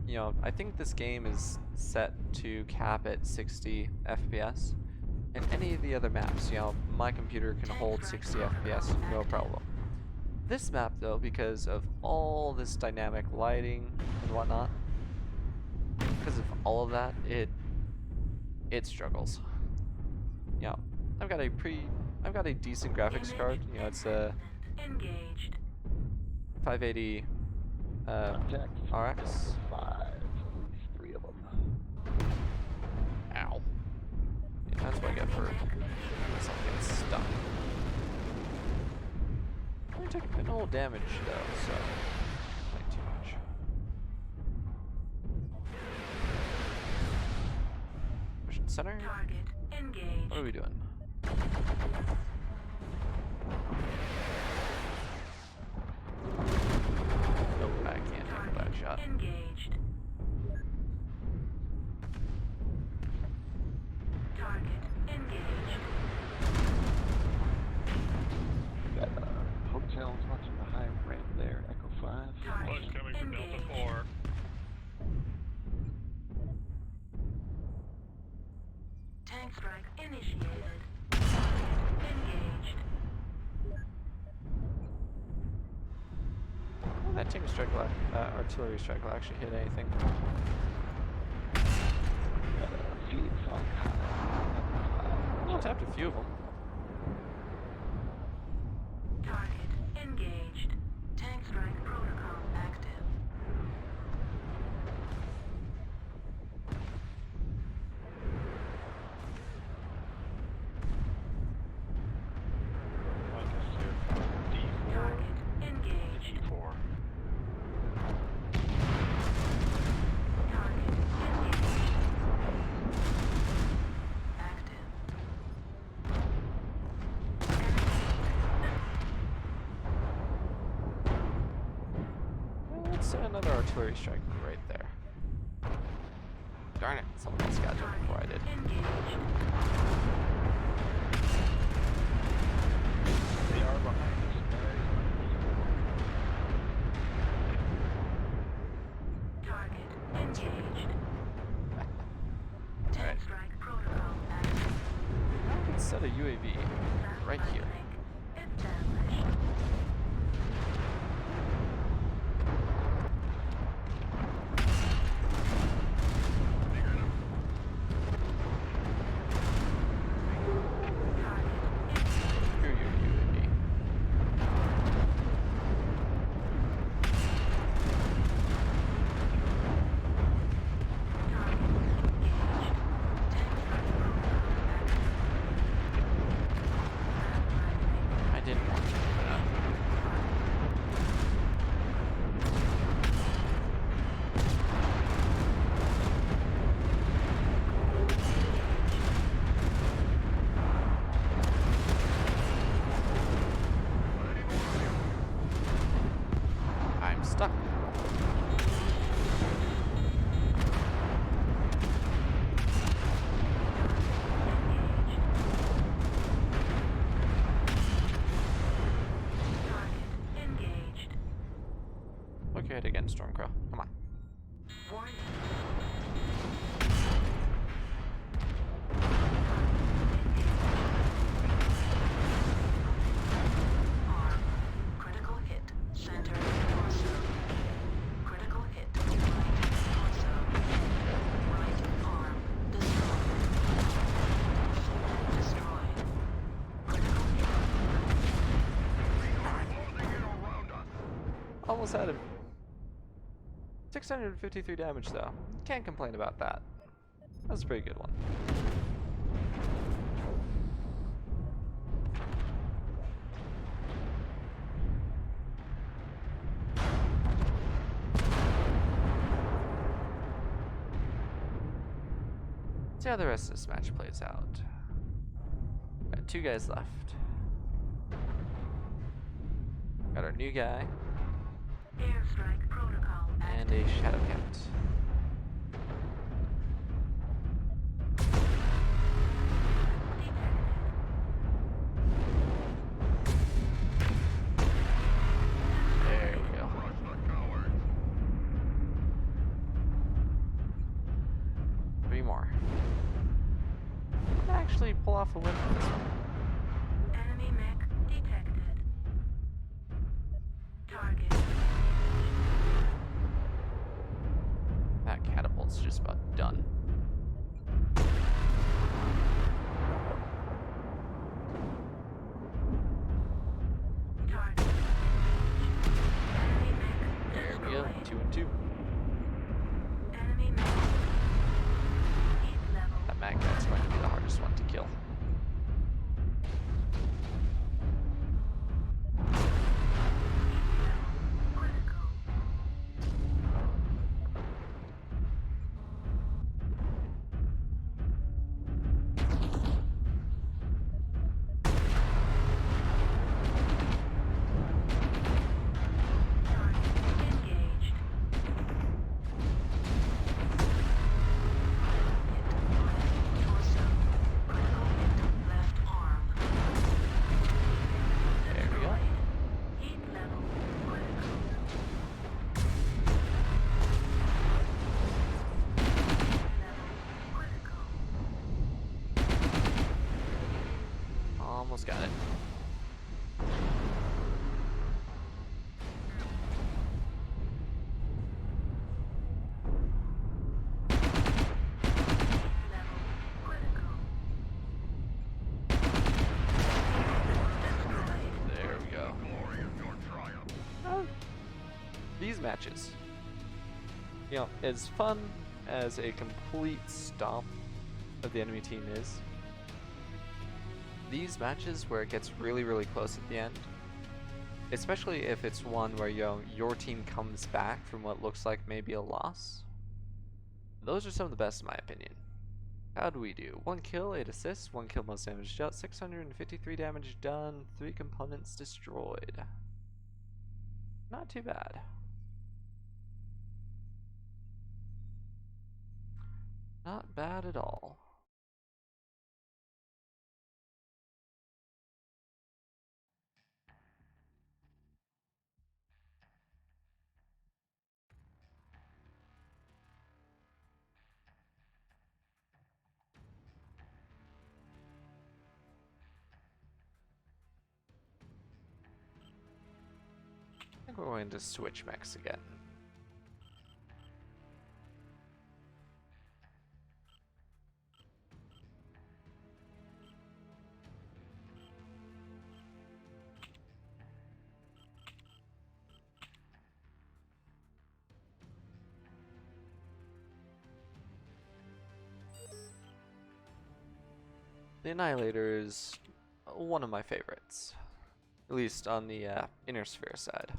you know, I think this game is set to cap at 60 FPS. In any of the other maps, you know, my computer can hold 60 FPS, no problem. This map, though, because of all this dynamic lighting and whatnot, because of all of that, it struggles. You know, I've got a decent graphics card. You know, it's a Engaged. 580 Contact. RX. 5. At least 3 of them. Ow. Yeah, that's what I get for something stuck. I only took minimal damage though, so not too much. Pushing center. Target engaged. What are we doing? Nope, I can't handle that shot. Engaged. Target engaged. Got hotels watching the high ramp there. Echo 5. Push coming from Delta 4. Tank strike initiated. Target engaged. Oh, that tank strike artillery strike will actually hit anything. Got Phoenix on high. Well, tapped a few of them. Target engaged. Tank strike protocol active. Target engaged. D4. Target engaged. Active. Well, let's send another artillery strike right there. Darn it, someone else got to it before I did. Engaged. They are behind us. Target engaged. Alright, Tank strike protocol active. let's set a UAV right here. Link established. Screw you, UAV. I didn't want to do that. I'm stuck. Engaged. Look your head again, Stormcrow. Come on. Warning. Arm. Critical hit. Center torso. Critical hit. Right torso. Right arm. Destroyed. Destroyed. Critical hit. Closing in around us. Almost had him. 653 damage though. Can't complain about that. That's a pretty good one. See how the rest of this match plays out. Got 2 guys left. Got our new guy Airstrike protocol and active. a shadow cat. 4. Might actually pull off a win for this one. Enemy mech detected. Target. That catapult's just about done. Target. Enemy mech There we go, destroyed. 2 and 2. Enemy mech. Heat level. That mag guy's going to be the hardest one to kill. Critical. Target engaged. Hit right torso. Critical hit left arm. There we go. Destroyed. Heat level critical. Level critical. Almost got it. Level critical. Destroyed. There we go. Glory of your triumph. These matches, you know, as fun as a complete stomp of the enemy team is, these matches where it gets really, really close at the end, especially if it's one where, you know, your team comes back from what looks like maybe a loss, those are some of the best in my opinion. How do we do? 1 kill, 8 assists, 1 kill, most damage dealt, 653 damage done, 3 components destroyed. Not too bad. Not bad at all. I think we're going to switch mechs again. The Annihilator is one of my favorites, at least on the inner sphere side.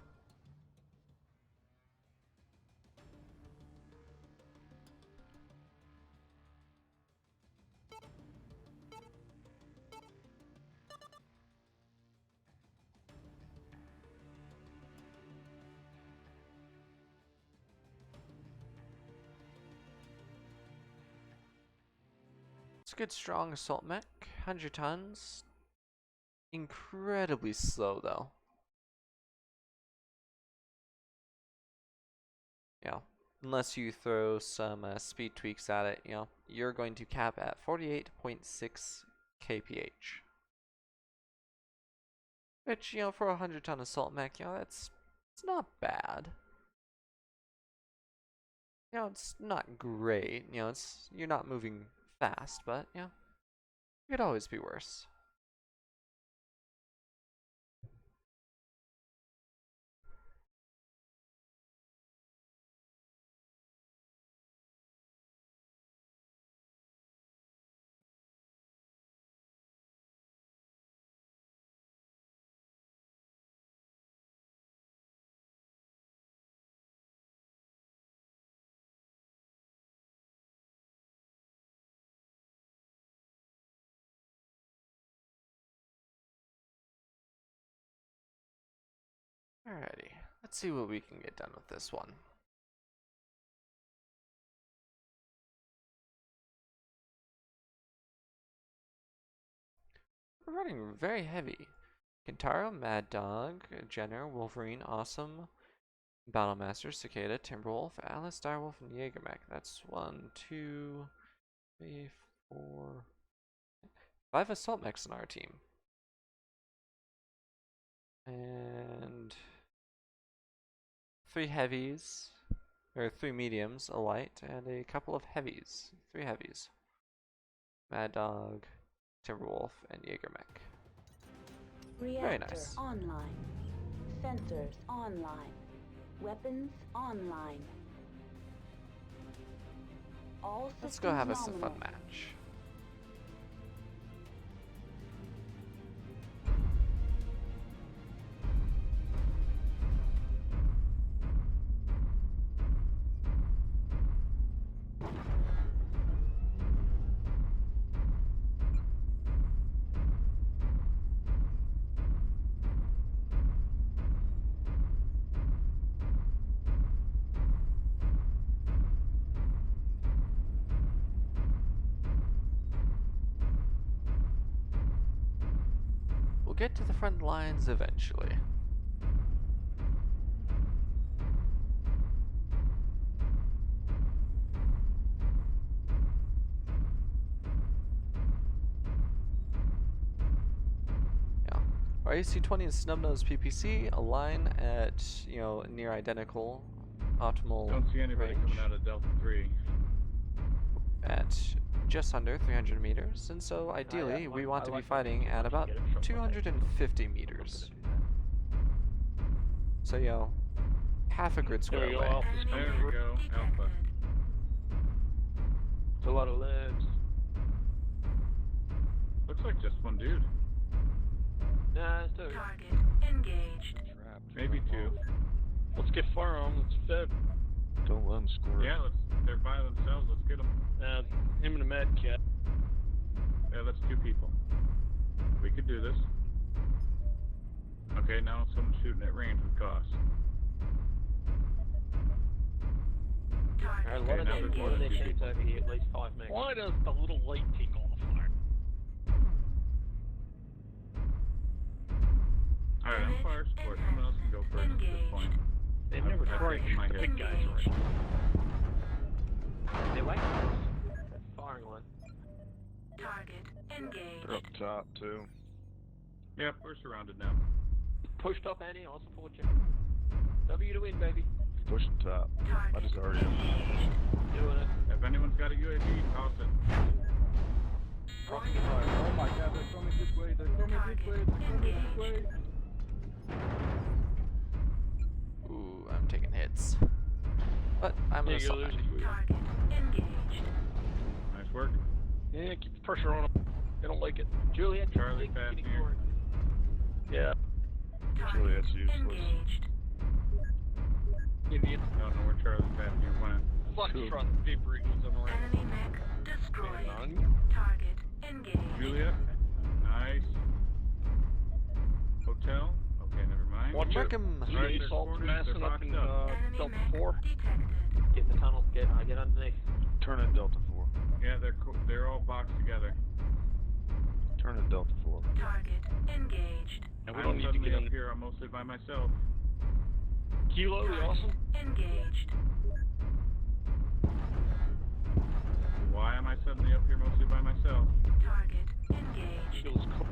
It's a good strong assault mech, 100 tons. Incredibly slow though. You know, unless you throw some speed tweaks at it, you know, you're going to cap at 48.6 kph. Which, you know, for a 100-ton assault mech, you know, it's not bad. You know, it's not great. You know, you're not moving fast, but you know, it could always be worse. Alrighty, let's see what we can get done with this one. We're running very heavy. Kintaro, Mad Dog, Jenner, Wolverine, Awesome, Battlemaster, Cicada, Timberwolf, Alice, Direwolf, and Jaegermech. That's 1, 2, 3, 4, 5 assault mechs in our team. And 3 heavies, or 3 mediums, a light, and a couple of heavies. 3 heavies. Mad Dog, Timberwolf, and Jaeger mech. Reactor Very nice. online. Sensors online. Weapons online. All systems Let's go have us a nominal. fun match. We'll get to the front lines eventually. Yeah. Our AC-20 and Snubnose PPC align at, near identical optimal Don't see anybody range coming out of Delta 3. at just under 300 meters, and so ideally we want to be fighting at about 250 meters. So, half a grid square There you go, away. Alpha. There we go, Alpha. It's a lot of limbs. Looks like just one dude. Nah, it's two. Target engaged. Maybe two. Let's get firearms. Let's fed. Don't let them squirt. Yeah, they're by themselves. Let's get them. Him and a mad cat. Yeah, that's 2 people. We could do this. Okay, now someone's shooting at range with cost. Target Alright, now there's more what than are they 2 tanks people. over here? At least 5 megs. Why does the little light tick on the fire? Alright, I'm fire support. Someone else can go first at this point. They've never I've tried taken my the hit. big guys already. They're waiting for us. That's firing line. Target engaged. They're up top too. Yep, we're surrounded now. Pushed up, Andy. I'll support you. W to win, baby. Pushing top. I Target just already. engaged. Doing it. If anyone's got a UAV, toss it. Rocking and fire. Oh my god, they're coming this way. They're coming this way. They're coming this way. Ooh, I'm taking hits. But I'm There gonna you go, stop. Lucy. Target engaged. Nice work. Yeah, keep the pressure on them. They don't like it. Juliet, Charlie, keep fast getting here. forward. Yeah. Target that's useless. engaged. Idiot. I don't know where Charlie's at. You went. Fuck, Cool. trying to deep wriggles on the right. Enemy mech destroyed. On. Target engaged. Julia. Nice. Hotel. Okay, never mind. Watch Mark it. him. See Right, the they're assaults cornered, massing they're up in boxed up. Enemy Delta mech 4. detected. Get in the tunnel. Get underneath. Turn in Delta 4. Yeah, they're all boxed together. Turn in Delta 4. Target engaged. And we I'm don't need to suddenly get up in. here. I'm mostly by myself. Kilo, you awesome? Engaged. Why am I suddenly up here mostly by myself? Target engaged. Kilo's cool.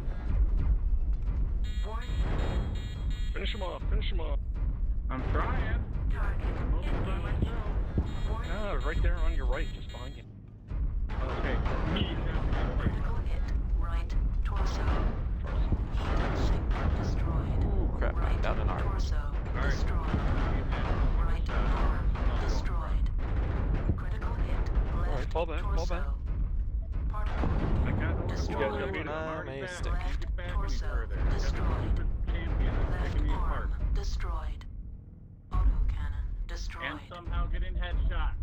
Warning. Finish him off. Finish him off. I'm trying. Target Mostly by engaged. myself. Warning. Ah, right there on your right, just behind you. Okay. Critical hit. Right torso. Heat sink destroyed. Ooh, crap, I'm Right down an arm. torso Alright. destroyed. Right arm destroyed. Critical hit. Left Alright, fall back, fall torso. back. Part I got no destroyed. I'm already may back. stick. I can't get back any Torso further. I got the destroyed. stupid champion that's Left taking me apart. arm destroyed. Autocannon destroyed. And somehow getting headshots.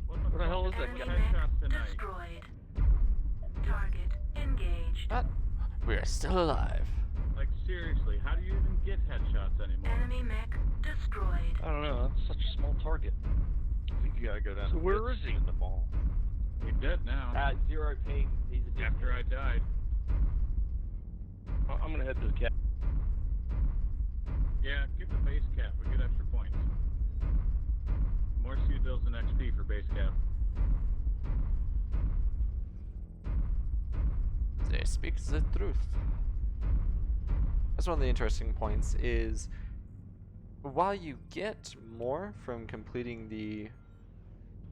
What Where the hell is that Enemy guy? Headshots mech tonight. destroyed. Target engaged. But we are still alive. Like seriously, how do you even get headshots anymore? Enemy mech destroyed. I don't know. That's such a small target. I think you gotta go down So to where bits is he? in the mall. He's dead now. 0 ping. He's a After I died. I'm gonna head to the cap. Yeah, get the base cap. We get extra points. More C bills and XP for base cap. They speak the truth. That's one of the interesting points is while you get more from completing the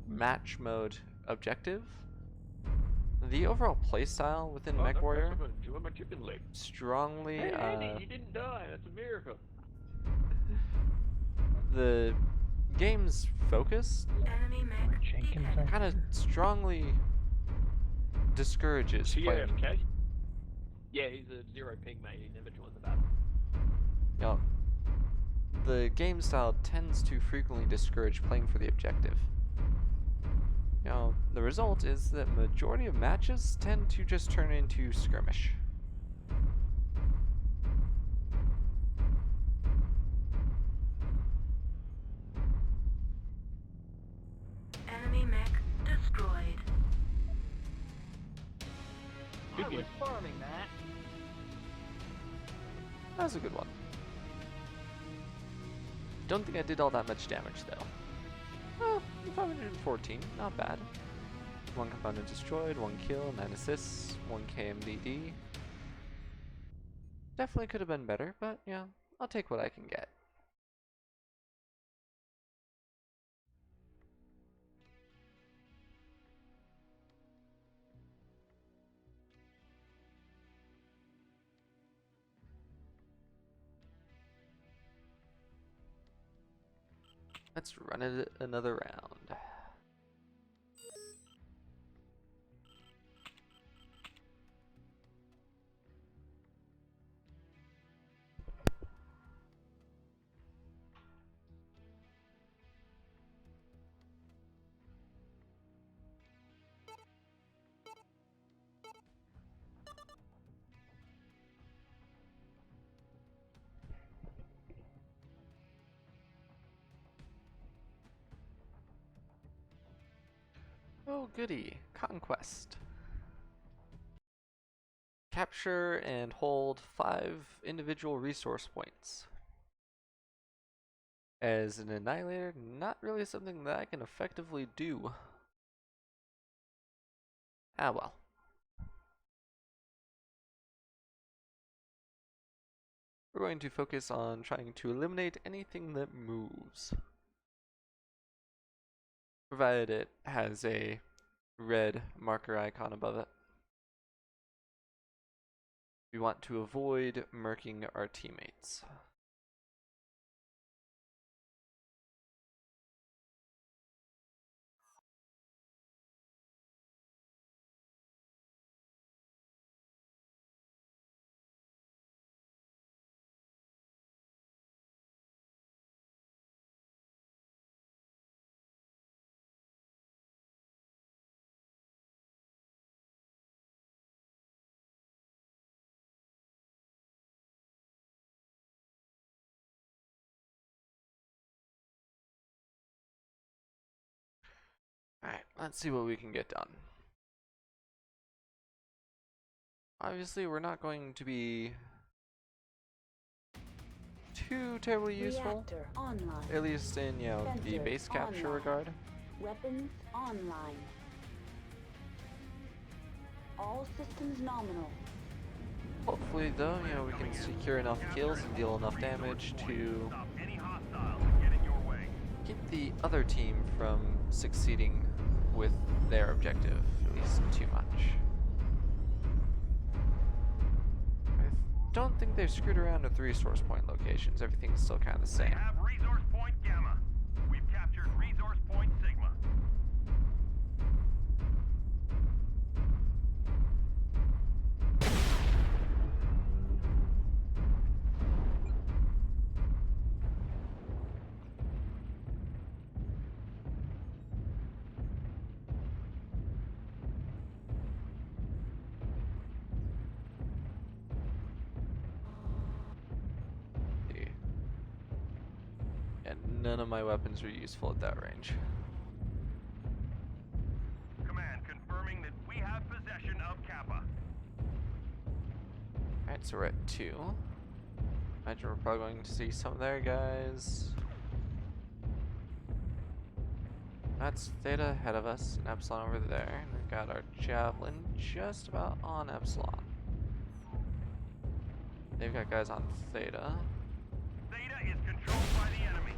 match mode objective, the overall playstyle within MechWarrior strongly Hey, Andy, you didn't die. That's a miracle. the game's focus Enemy mech detected. kind of strongly discourages playing. TFK? Yeah, he's a zero ping mate. He never joined the battle. You know, the game style tends to frequently discourage playing for the objective. You know, the result is that majority of matches tend to just turn into skirmish. Enemy mech destroyed. I was farming that. That was a good one. Don't think I did all that much damage though. Well, 514, not bad. 1 component destroyed, 1 kill, 9 assists, 1 KMDD. Definitely could have been better, but yeah, I'll take what I can get. Let's run it another round. Oh goody, Conquest. Capture and hold 5 individual resource points. As an annihilator, not really something that I can effectively do. Ah well. We're going to focus on trying to eliminate anything that moves, provided it has a red marker icon above it. We want to avoid murking our teammates. Alright, let's see what we can get done. Obviously, we're not going to be too terribly useful, Reactor online. at least in, you know, the Sensors base capture online. regard. Weapons online. All systems nominal. Hopefully, though, you know, we can secure enough kills and deal enough damage to keep the other team from succeeding with their objective, at least too much. I don't think they've screwed around with resource point locations. Everything's still kind of the same. Have resource point Gamma. We've captured resource point Sigma. And none of my weapons are useful at that range. Command confirming that we have possession of Kappa. Alright, so we're at 2. Imagine we're probably going to see some there, guys. That's Theta ahead of us, and Epsilon over there. And we've got our Javelin just about on Epsilon. They've got guys on Theta. Theta is controlled by the enemy.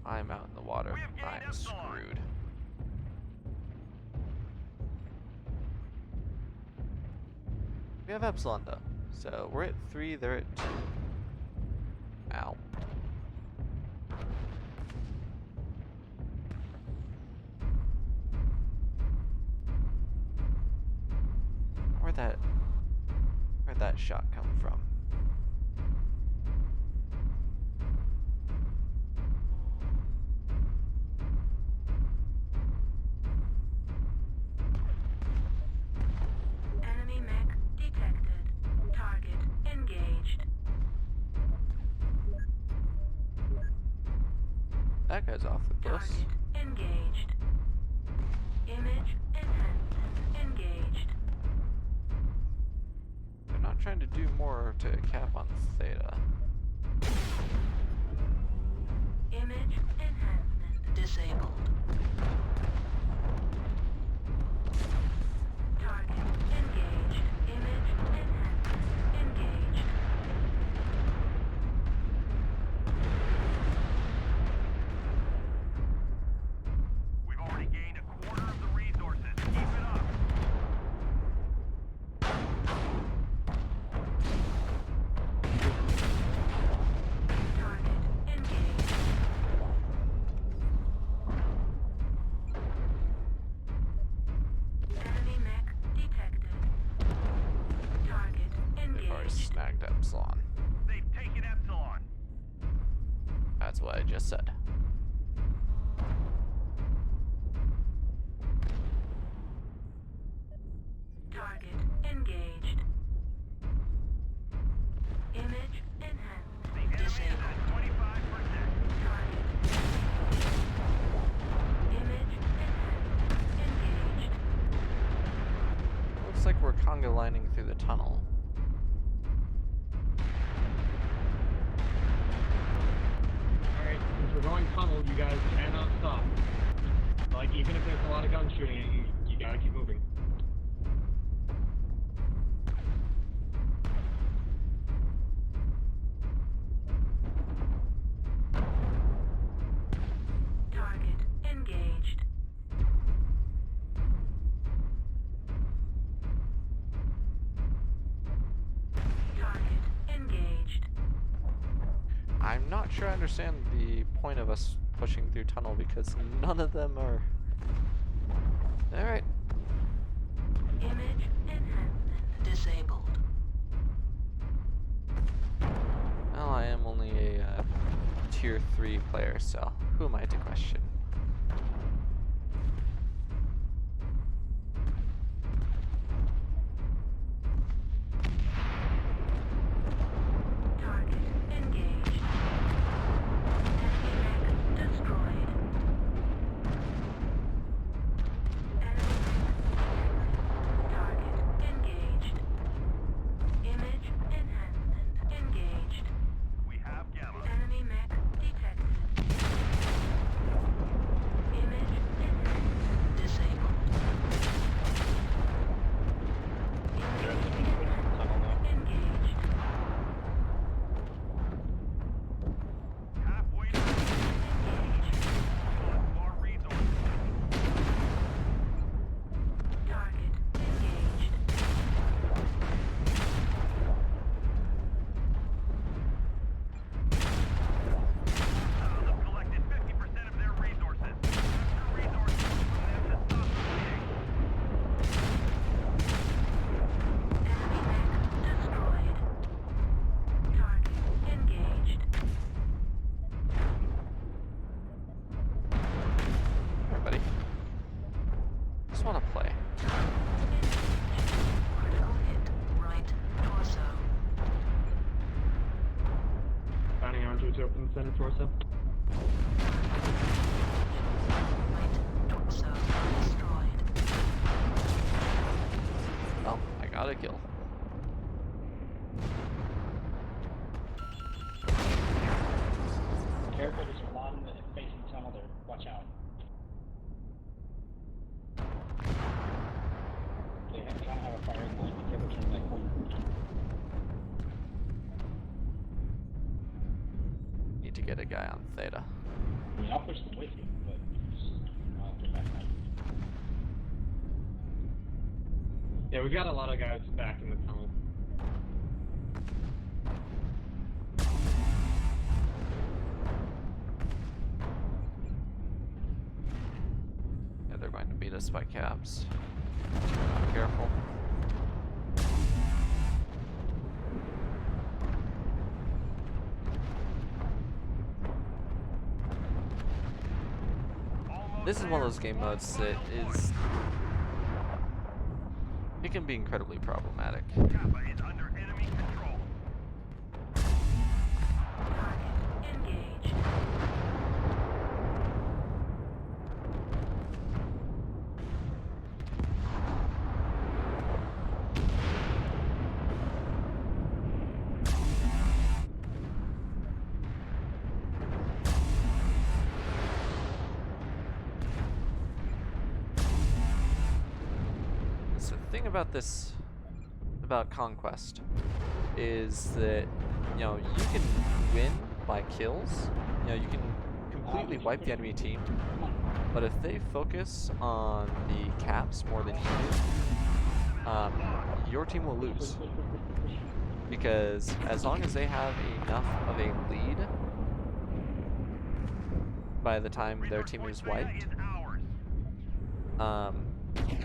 I'm out in the water. We have gained I'm Epsilon. screwed. We have Epsilon though. So we're at 3, they're at 2. Ow. Where'd that shot come from? Enemy mech detected. Target engaged. That guy's off the cliffs. Target engaged. Image enhancement engaged. They're not trying to do more to cap on Theta. Image enhancement disabled. Target engaged. Image enhancement engaged. We've already gained a quarter of the resources. Keep it up. Target engaged. Enemy mech detected. Target They've already engaged. snagged Epsilon. They've taken Epsilon. That's what I just said. Target engaged. Image enhancement The enemy is disabled. at 25%. Target. Image enhancement engaged. Looks like we're conga lining through the tunnel. Alright, since we're going tunnel, you guys cannot stop. Like, even if there's a lot of gun shooting, you gotta keep moving. Target engaged. Target engaged. I'm not sure I understand the point of us pushing through tunnel because none of them are... Alright. Image enhancement disabled. Well, I am only a tier 3 player, so who am I to question? Target engaged. Enemy mech destroyed. Enemy mech detected. Target engaged. Image enhancement engaged. We have Gamma. Enemy mech detected. Image enhancement disabled. Image enhancement engaged. Halfway to Engaged. more resources. Target engaged. They've collected 50% of their resources. Capture resources from them to stop bleeding. Enemy mech destroyed. Target engaged. Everybody. Just want to play. Critical hit. Right torso. Bounding onto its open center torso. Right torso destroyed. Oh, I got a kill. Careful, there's a lot in the facing tunnel there. Watch out. They don't have a fire line. Be careful turn that corner. Need to get a guy on Theta. I mean, I'll push them with you, but I'll get back on. Yeah, we got a lot of guys back in the tunnel. Yeah, they're going to beat us by caps. Careful. This is one of those game modes that is... It can be incredibly problematic. Kappa is under enemy control. Target engaged. So the thing about this, about Conquest, is that, you know, you can win by kills. You know, you can completely wipe the enemy team, but if they focus on the caps more than you do, your team will lose. Because as long as they have enough of a lead by the time their team is wiped,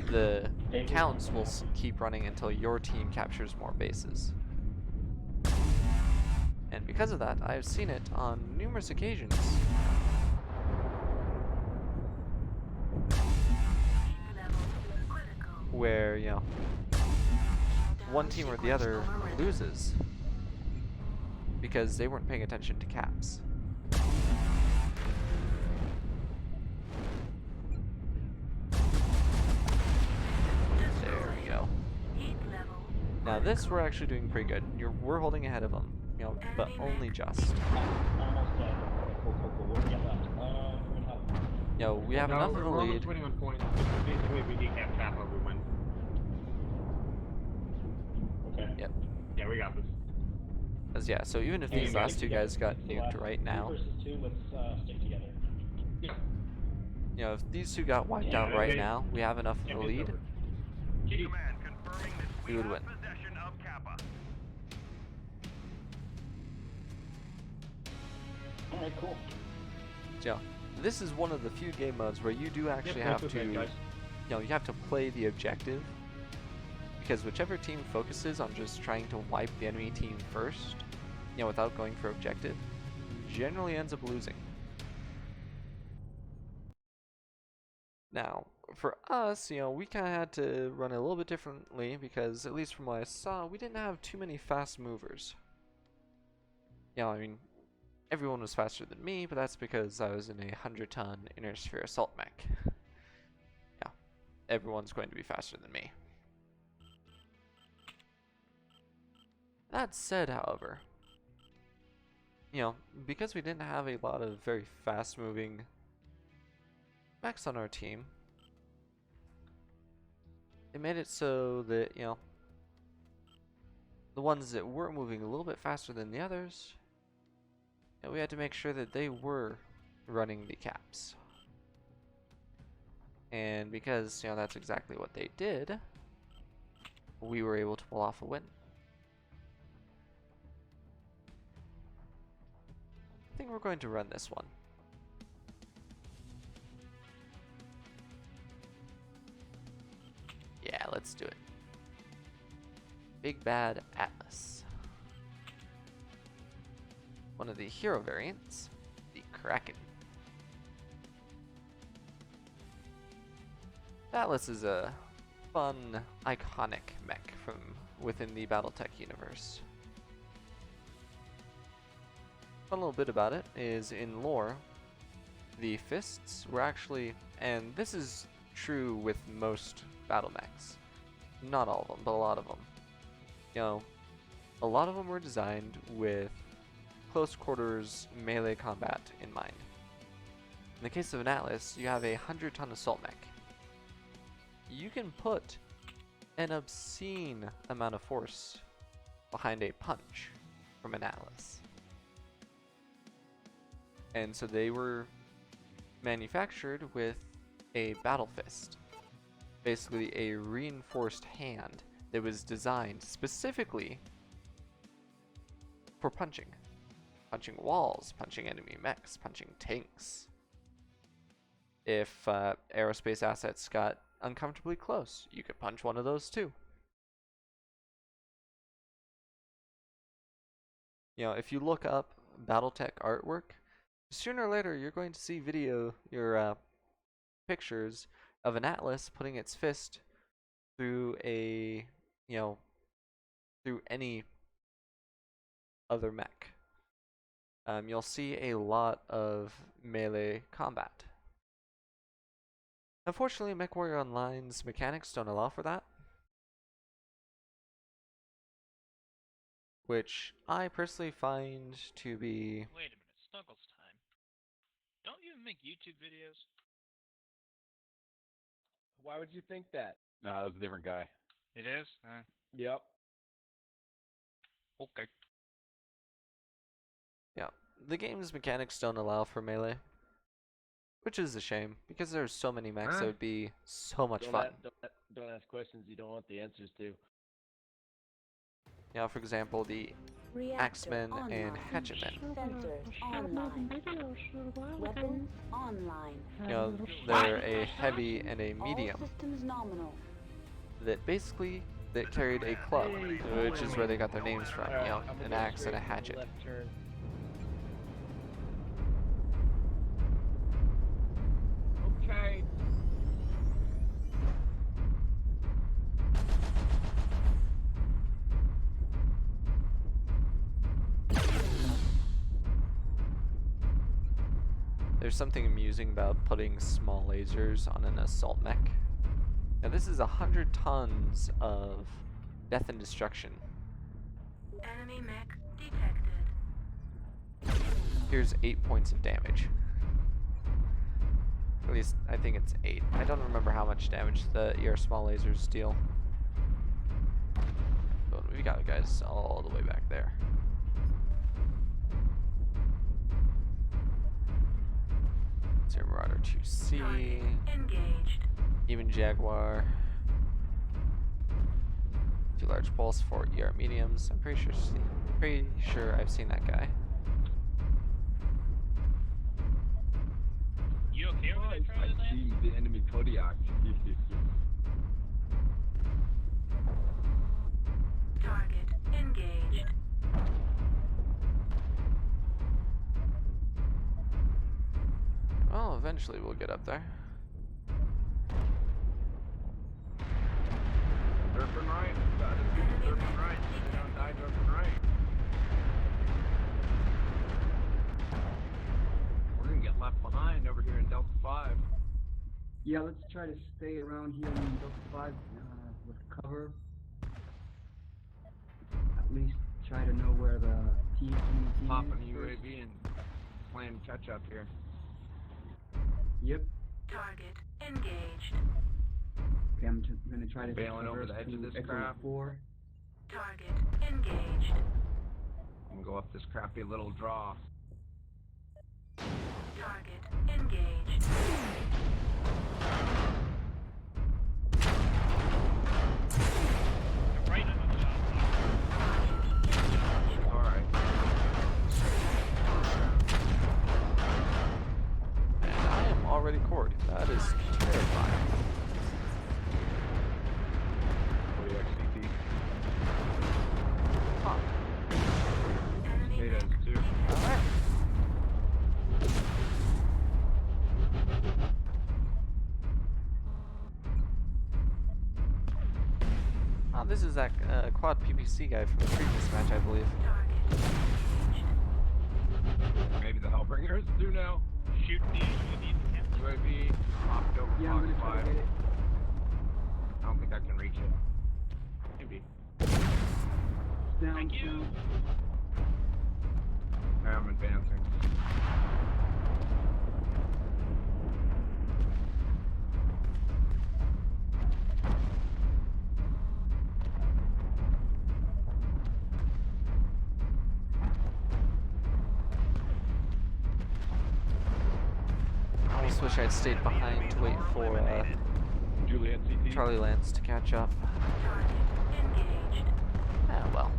the counts will keep running until your team captures more bases. And because of that, I've seen it on numerous occasions. Where, you know, one team or the other loses because they weren't paying attention to caps. There we go. Now this we're actually doing pretty good. We're holding ahead of them, you know, but only just. Almost dead. Cool. What do we got left? You know, we have enough of a we're lead. almost winning on points. Basically, if we decap Kappa, we win. Okay. Yep. Yeah, we got this. Yeah, so even if these last two guys got nuked right now, 2 versus 2, let's stick together. Yeah. you know, if these two got wiped out right now, we have enough of a lead, Command confirming that we would win. possession of Kappa. Alright, cool. So, this is one of the few game modes where you do actually have to, you know, you have to play the objective, because whichever team focuses on just trying to wipe the enemy team first, you know, without going for objective, generally ends up losing. Now, for us, you know, we kind of had to run a little bit differently because, at least from what I saw, we didn't have too many fast movers. You know, I mean, everyone was faster than me, but that's because I was in a 100-ton inner sphere assault mech. Yeah, everyone's going to be faster than me. That said, however, you know, because we didn't have a lot of very fast-moving mechs on our team, it made it so that, you know, the ones that were moving a little bit faster than the others, you know, we had to make sure that they were running the caps. And because, you know, that's exactly what they did, we were able to pull off a win. I think we're going to run this one. Yeah, let's do it. Big Bad Atlas. One of the hero variants, the Kraken. Atlas is a fun, iconic mech from within the Battletech universe. One little bit about it is, in lore, the fists were actually, and this is true with most battle mechs, not all of them, but a lot of them. You know, a lot of them were designed with close quarters melee combat in mind. In the case of an Atlas, you have a 100-ton assault mech. You can put an obscene amount of force behind a punch from an Atlas. And so they were manufactured with a battle fist, basically a reinforced hand that was designed specifically for punching. Punching walls, punching enemy mechs, punching tanks. If aerospace assets got uncomfortably close, you could punch one of those too. You know, if you look up BattleTech artwork, sooner or later you're going to see pictures of an Atlas putting its fist through through any other mech. You'll see a lot of melee combat. Unfortunately, MechWarrior Online's mechanics don't allow for that, which I personally find to be... Wait a minute, Snuggles time. Don't you make YouTube videos? Why would you think that? No, that was a different guy. It is? Yep. Okay. Yeah, the game's mechanics don't allow for melee, which is a shame, because there's so many mechs that would be so much fun. Don't ask questions you don't want the answers to. Yeah, for example, the Reactor Axemen online. and Hatchetmen. Sensors online. Weapons online. You know, they're a heavy and a medium All systems nominal. that basically carried a club, which is where they got their names from. You know, an axe and a hatchet. Left turn. Okay. There's something amusing about putting small lasers on an assault mech. Now this is 100 tons of death and destruction. Enemy mech detected. Here's 8 points of damage. At least, I think it's 8. I don't remember how much damage the ER small lasers deal. But we got guys all the way back there. Zero Marauder 2C. Target engaged. Even Jaguar. 2 large pulse, 4 ER mediums. I'm pretty sure I've seen that guy. You okay over there, Charlie I Land? see the enemy Kodiak. Target engaged. Oh, eventually we'll get up there. Surfing right. Got it. Surfing right. Stay on die, surfing right. We're gonna get left behind over here in Delta 5. Yeah, let's try to stay around here in Delta 5 with cover. At least try to know where the team Popping is first. UAV and playing catch up here. Yep. Target engaged. Okay, I'm gonna try to Bailing over traverse the edge of to this Echo crap. 4. Target engaged. And go up this crappy little draw. Target engaged. Right on the shot. Alright. And I am already cored. That is terrifying. Kodiak CT. Huh. Enemy Potatoes mech too. Alright. Oh, this is that quad PPC guy from the previous match, I believe. target engaged. Maybe the Hellbringers do now. Shoot the UAV. UAV popped over Yeah, I'm Fox gonna try 5. to get it. I don't think I can reach it. Maybe. Down. Thank you. down. I'm advancing. Actually, I stayed behind to wait for Juliet CT. Charlie Lance to catch up. Target engaged. Ah, well.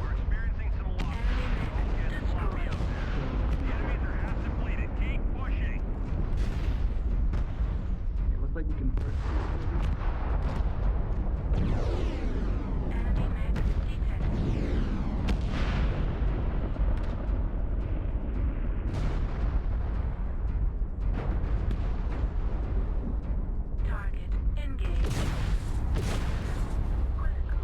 We're experiencing some losses. Don't get sloppy out there. The enemies are half depleted. Keep pushing. It looks like we can first. Enemy mech detected. Target engaged. Critical.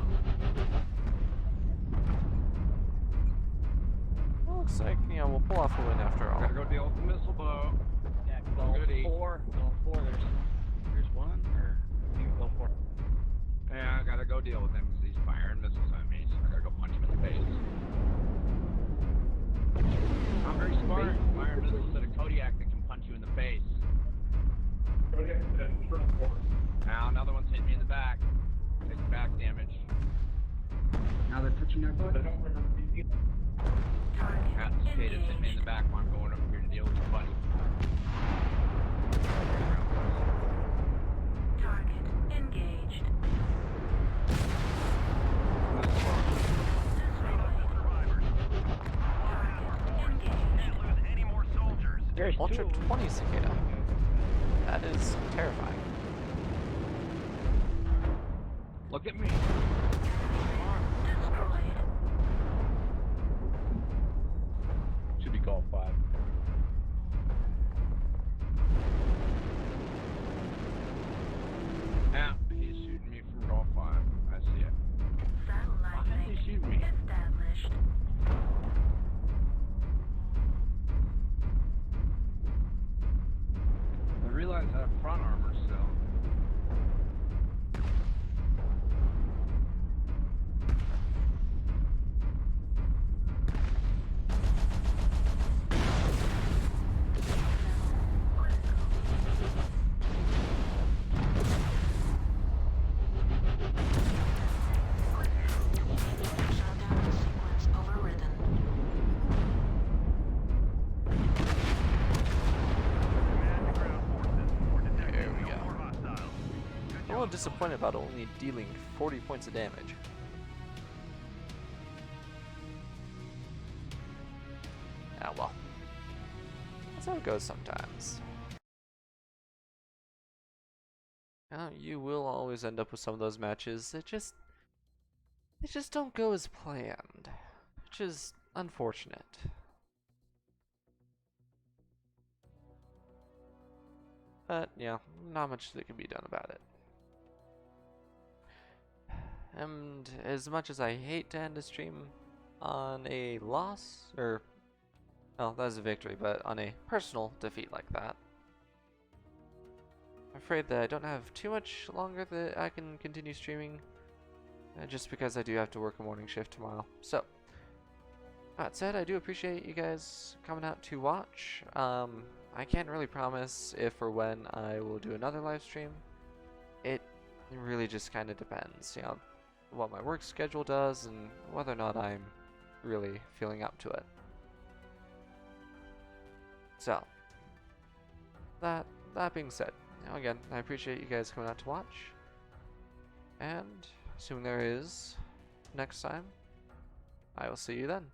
Well, looks like, you know, we'll pull off a win after all. Gotta go deal with the missile blow. Yeah, level Goody. 4. Level 4, there's one, or I think level 4. Yeah, I gotta go deal with him because he's firing missiles at me, so I gotta go punch him in the face. I'm very smart. Fire missiles at a Kodiak that can punch you in the face. Now another one's hitting me in the back. Takes back damage. Now they're touching our butt. Target That's Cicadas hitting me in the back while I'm going over here to deal with your buddy. Target engaged. Can't lose any more soldiers. There's Ultra 2. 20 Cicada. That is terrifying. Look at me. Destroyed. Should be called 5. Yeah, he's shooting me from Golf 5. I see it. Satellite Why did link he shoot me? established. I realize I have front armor still. Shutdown sequence overridden. Command to ground forces. We're detecting There we no go. more hostiles. I'm a little disappointed about only dealing 40 points of damage. Ah, well. That's how it goes sometimes. You will always end up with some of those matches that just don't go as planned, which is unfortunate. But yeah, not much that can be done about it. And as much as I hate to end a stream on a loss, or well, that was a victory, but on a personal defeat like that, I'm afraid that I don't have too much longer that I can continue streaming, just because I do have to work a morning shift tomorrow. So, that said, I do appreciate you guys coming out to watch. I can't really promise if or when I will do another live stream. It really just kind of depends, you know, what my work schedule does and whether or not I'm really feeling up to it. So, that being said, you know, again, I appreciate you guys coming out to watch, and assuming there is next time, I will see you then.